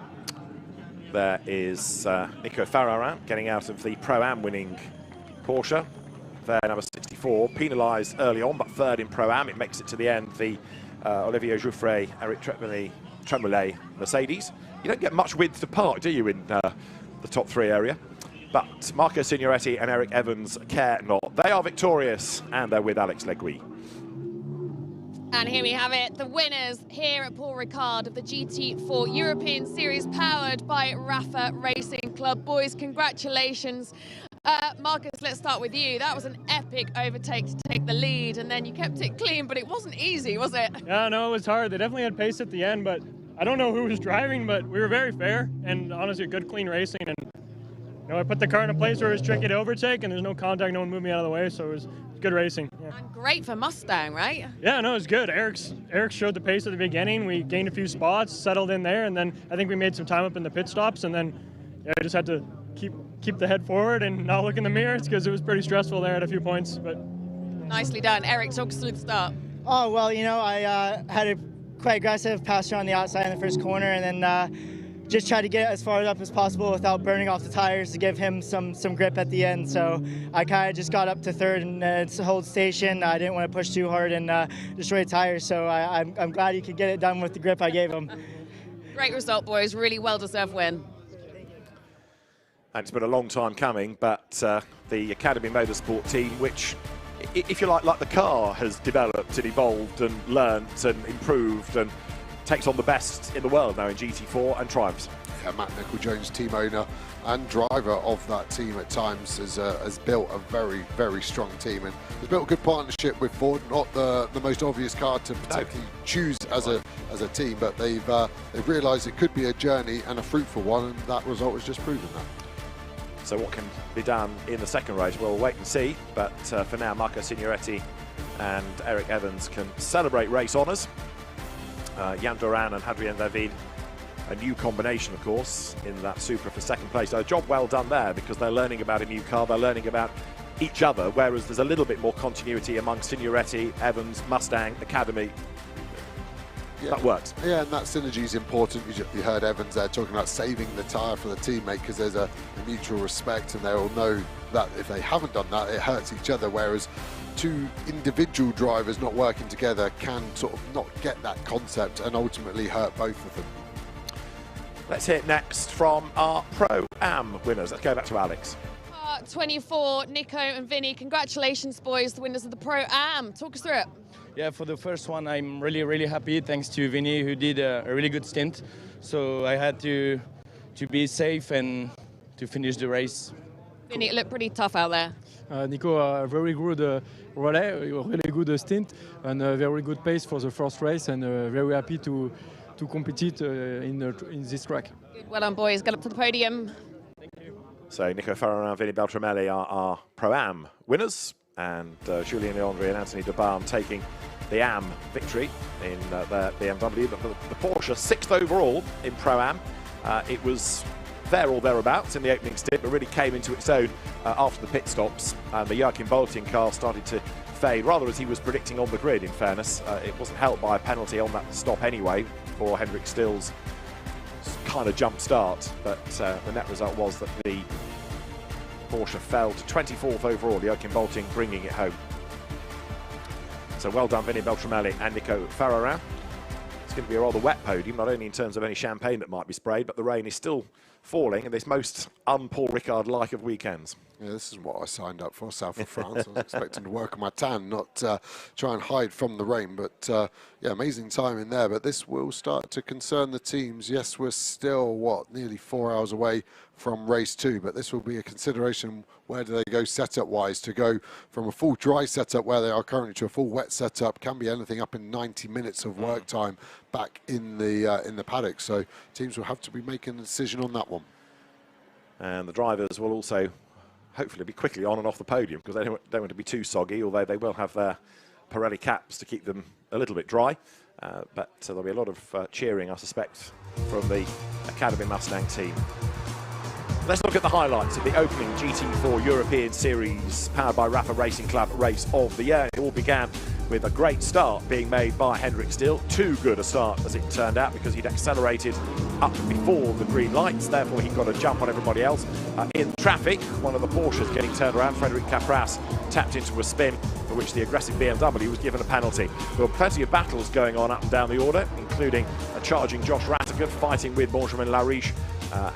There is Nico Farrarin getting out of the Pro-Am winning Porsche. There, number 64, penalised early on, but 3rd in Pro-Am. It makes it to the end. The Olivier Jouffret, Eric Tremblay Mercedes. You don't get much width to park, do you, in the top 3 area? But Marco Signoretti and Eric Evans care not. They are victorious, and they're with Alex Legui. And here we have it, the winners here at Paul Ricard of the GT4 European Series, powered by RAFA Racing Club. Boys, congratulations. Marcus, let's start with you. That was an epic overtake to take the lead, and then you kept it clean, but it wasn't easy, was it? Yeah, no, it was hard. They definitely had pace at the end, but I don't know who was driving, but we were very fair, and honestly, good, clean racing. And I put the car in a place where it was tricky to overtake, and there's no contact, no one moved me out of the way, so it was good racing. Yeah. And great for Mustang, right? Yeah, no, it was good. Eric showed the pace at the beginning. We gained a few spots, settled in there, and then I think we made some time up in the pit stops, and then I just had to keep the head forward and not look in the mirrors because it was pretty stressful there at a few points. But nicely done. Eric, talk us through the start. Oh, well, I had a quite aggressive passer on the outside in the first corner, and then just tried to get as far up as possible without burning off the tires to give him some grip at the end. So I kind of just got up to 3rd and hold station. I didn't want to push too hard and destroy the tires, so I'm glad he could get it done with the grip I gave him. Great result, boys. Really well-deserved win. And it's been a long time coming, but the Academy Motorsport team, which, if you like the car, has developed and evolved and learnt and improved and takes on the best in the world now in GT4 and triumphs. Yeah, Matt Nicol-Jones, team owner and driver of that team at times, has built a very, very strong team and has built a good partnership with Ford. Not the most obvious car to particularly choose as a team, but they've realised it could be a journey and a fruitful one, and that result has just proven that. So what can be done in the second race? Well, we'll wait and see. But for now, Marco Signoretti and Eric Evans can celebrate race honours. Jan Duran and Hadrien David, a new combination, of course, in that Supra for 2nd place. So a job well done there, because they're learning about a new car, they're learning about each other, whereas there's a little bit more continuity among Signoretti, Evans, Mustang, Academy. Yeah. That works. Yeah, and that synergy is important. You heard Evans there talking about saving the tyre for the teammate, because there's a mutual respect, and they all know that if they haven't done that, it hurts each other, whereas 2 individual drivers not working together can sort of not get that concept and ultimately hurt both of them. Let's hear next from our Pro-Am winners. Let's go back to Alex. 24, Nico and Vinny, congratulations, boys, the winners of the Pro-Am. Talk us through it. Yeah, for the first one, I'm really, really happy, thanks to Vinny, who did a really good stint. So I had to be safe and to finish the race. Vinny, it looked pretty tough out there. Nico, very good relay, really good stint, and a very good pace for the first race, and very happy to compete in this track. Well done, boys. Get up to the podium. So Nico Farrar and Vinny Beltramelli are our Pro-Am winners, and Julien Leandri and Anthony Debarm taking the Am victory in their BMW. But the Porsche, 6th overall in Pro-Am. It was there or thereabouts in the opening stint, but really came into its own after the pit stops. And the Joachim Bolting car started to fade, rather as he was predicting on the grid, in fairness. It wasn't helped by a penalty on that stop anyway for Henrik Still's kind of jump start, but the net result was that the Porsche fell to 24th overall, Joachim Bolting bringing it home. So well done, Vinny Beltramelli and Nico Farrar. It's going to be a rather wet podium, not only in terms of any champagne that might be sprayed, but the rain is still falling in this most un-Paul Ricard-like of weekends. Yeah, this is what I signed up for, south of France. I was expecting to work on my tan, not try and hide from the rain. But yeah, amazing time in there. But this will start to concern the teams. Yes, we're still, nearly 4 hours away from race 2. But this will be a consideration. Where do they go setup-wise? To go from a full dry setup where they are currently to a full wet setup can be anything up in 90 minutes of work time back in the paddock. So teams will have to be making a decision on that one. And the drivers will also hopefully be quickly on and off the podium, because they don't want to be too soggy, although they will have their Pirelli caps to keep them a little bit dry. But there'll be a lot of cheering, I suspect, from the Academy Mustang team. Let's look at the highlights of the opening GT4 European Series powered by RAFA Racing Club race of the year. It all began with a great start being made by Henrik Still. Too good a start, as it turned out, because he'd accelerated up before the green lights. Therefore, he got a jump on everybody else. In traffic, one of the Porsches getting turned around, Frederic Capras, tapped into a spin, for which the aggressive BMW was given a penalty. There were plenty of battles going on up and down the order, including a charging Josh Rattigan fighting with Benjamin Lariche,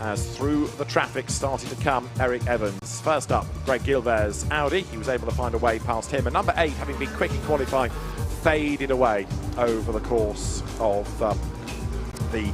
as through the traffic started to come Eric Evans. First up, Greg Gilbert's Audi. He was able to find a way past him. And number 8, having been quick in qualifying, faded away over the course of the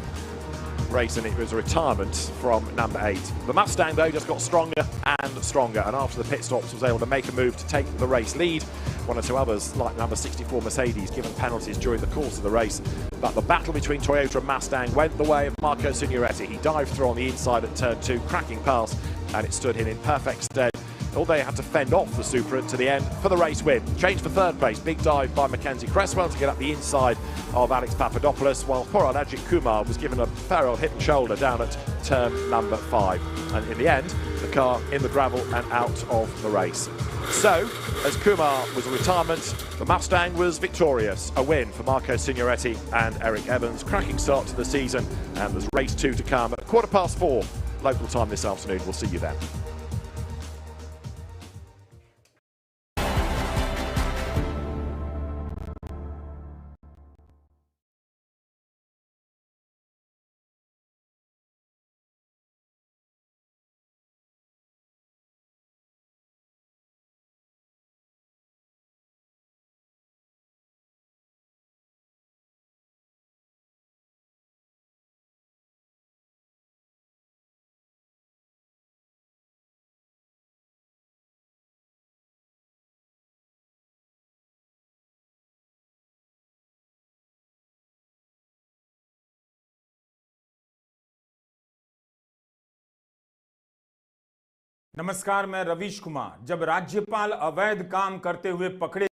race, and it was a retirement from number 8. The Mustang, though, just got stronger and stronger, and after the pit stops was able to make a move to take the race lead. One or two others, like number 64 Mercedes, given penalties during the course of the race. But the battle between Toyota and Mustang went the way of Marco Signoretti. He dived through on the inside at turn 2, cracking past, and it stood him in perfect stead. Although they had to fend off the Supra to the end for the race win. Change for third place. Big dive by Mackenzie Cresswell to get up the inside of Alex Papadopoulos, while Actor Ajith Kumar was given a fair old hit and shoulder down at turn number 5. And in the end, the car in the gravel and out of the race. So, as Kumar was a retirement, the Mustang was victorious. A win for Marco Signoretti and Eric Evans. Cracking start to the season, and there's race 2 to come at 4:15 local time this afternoon. We'll see you then. नमस्कार, मैं रवीश कुमार। जब राज्यपाल अवैध काम करते हुए पकड़े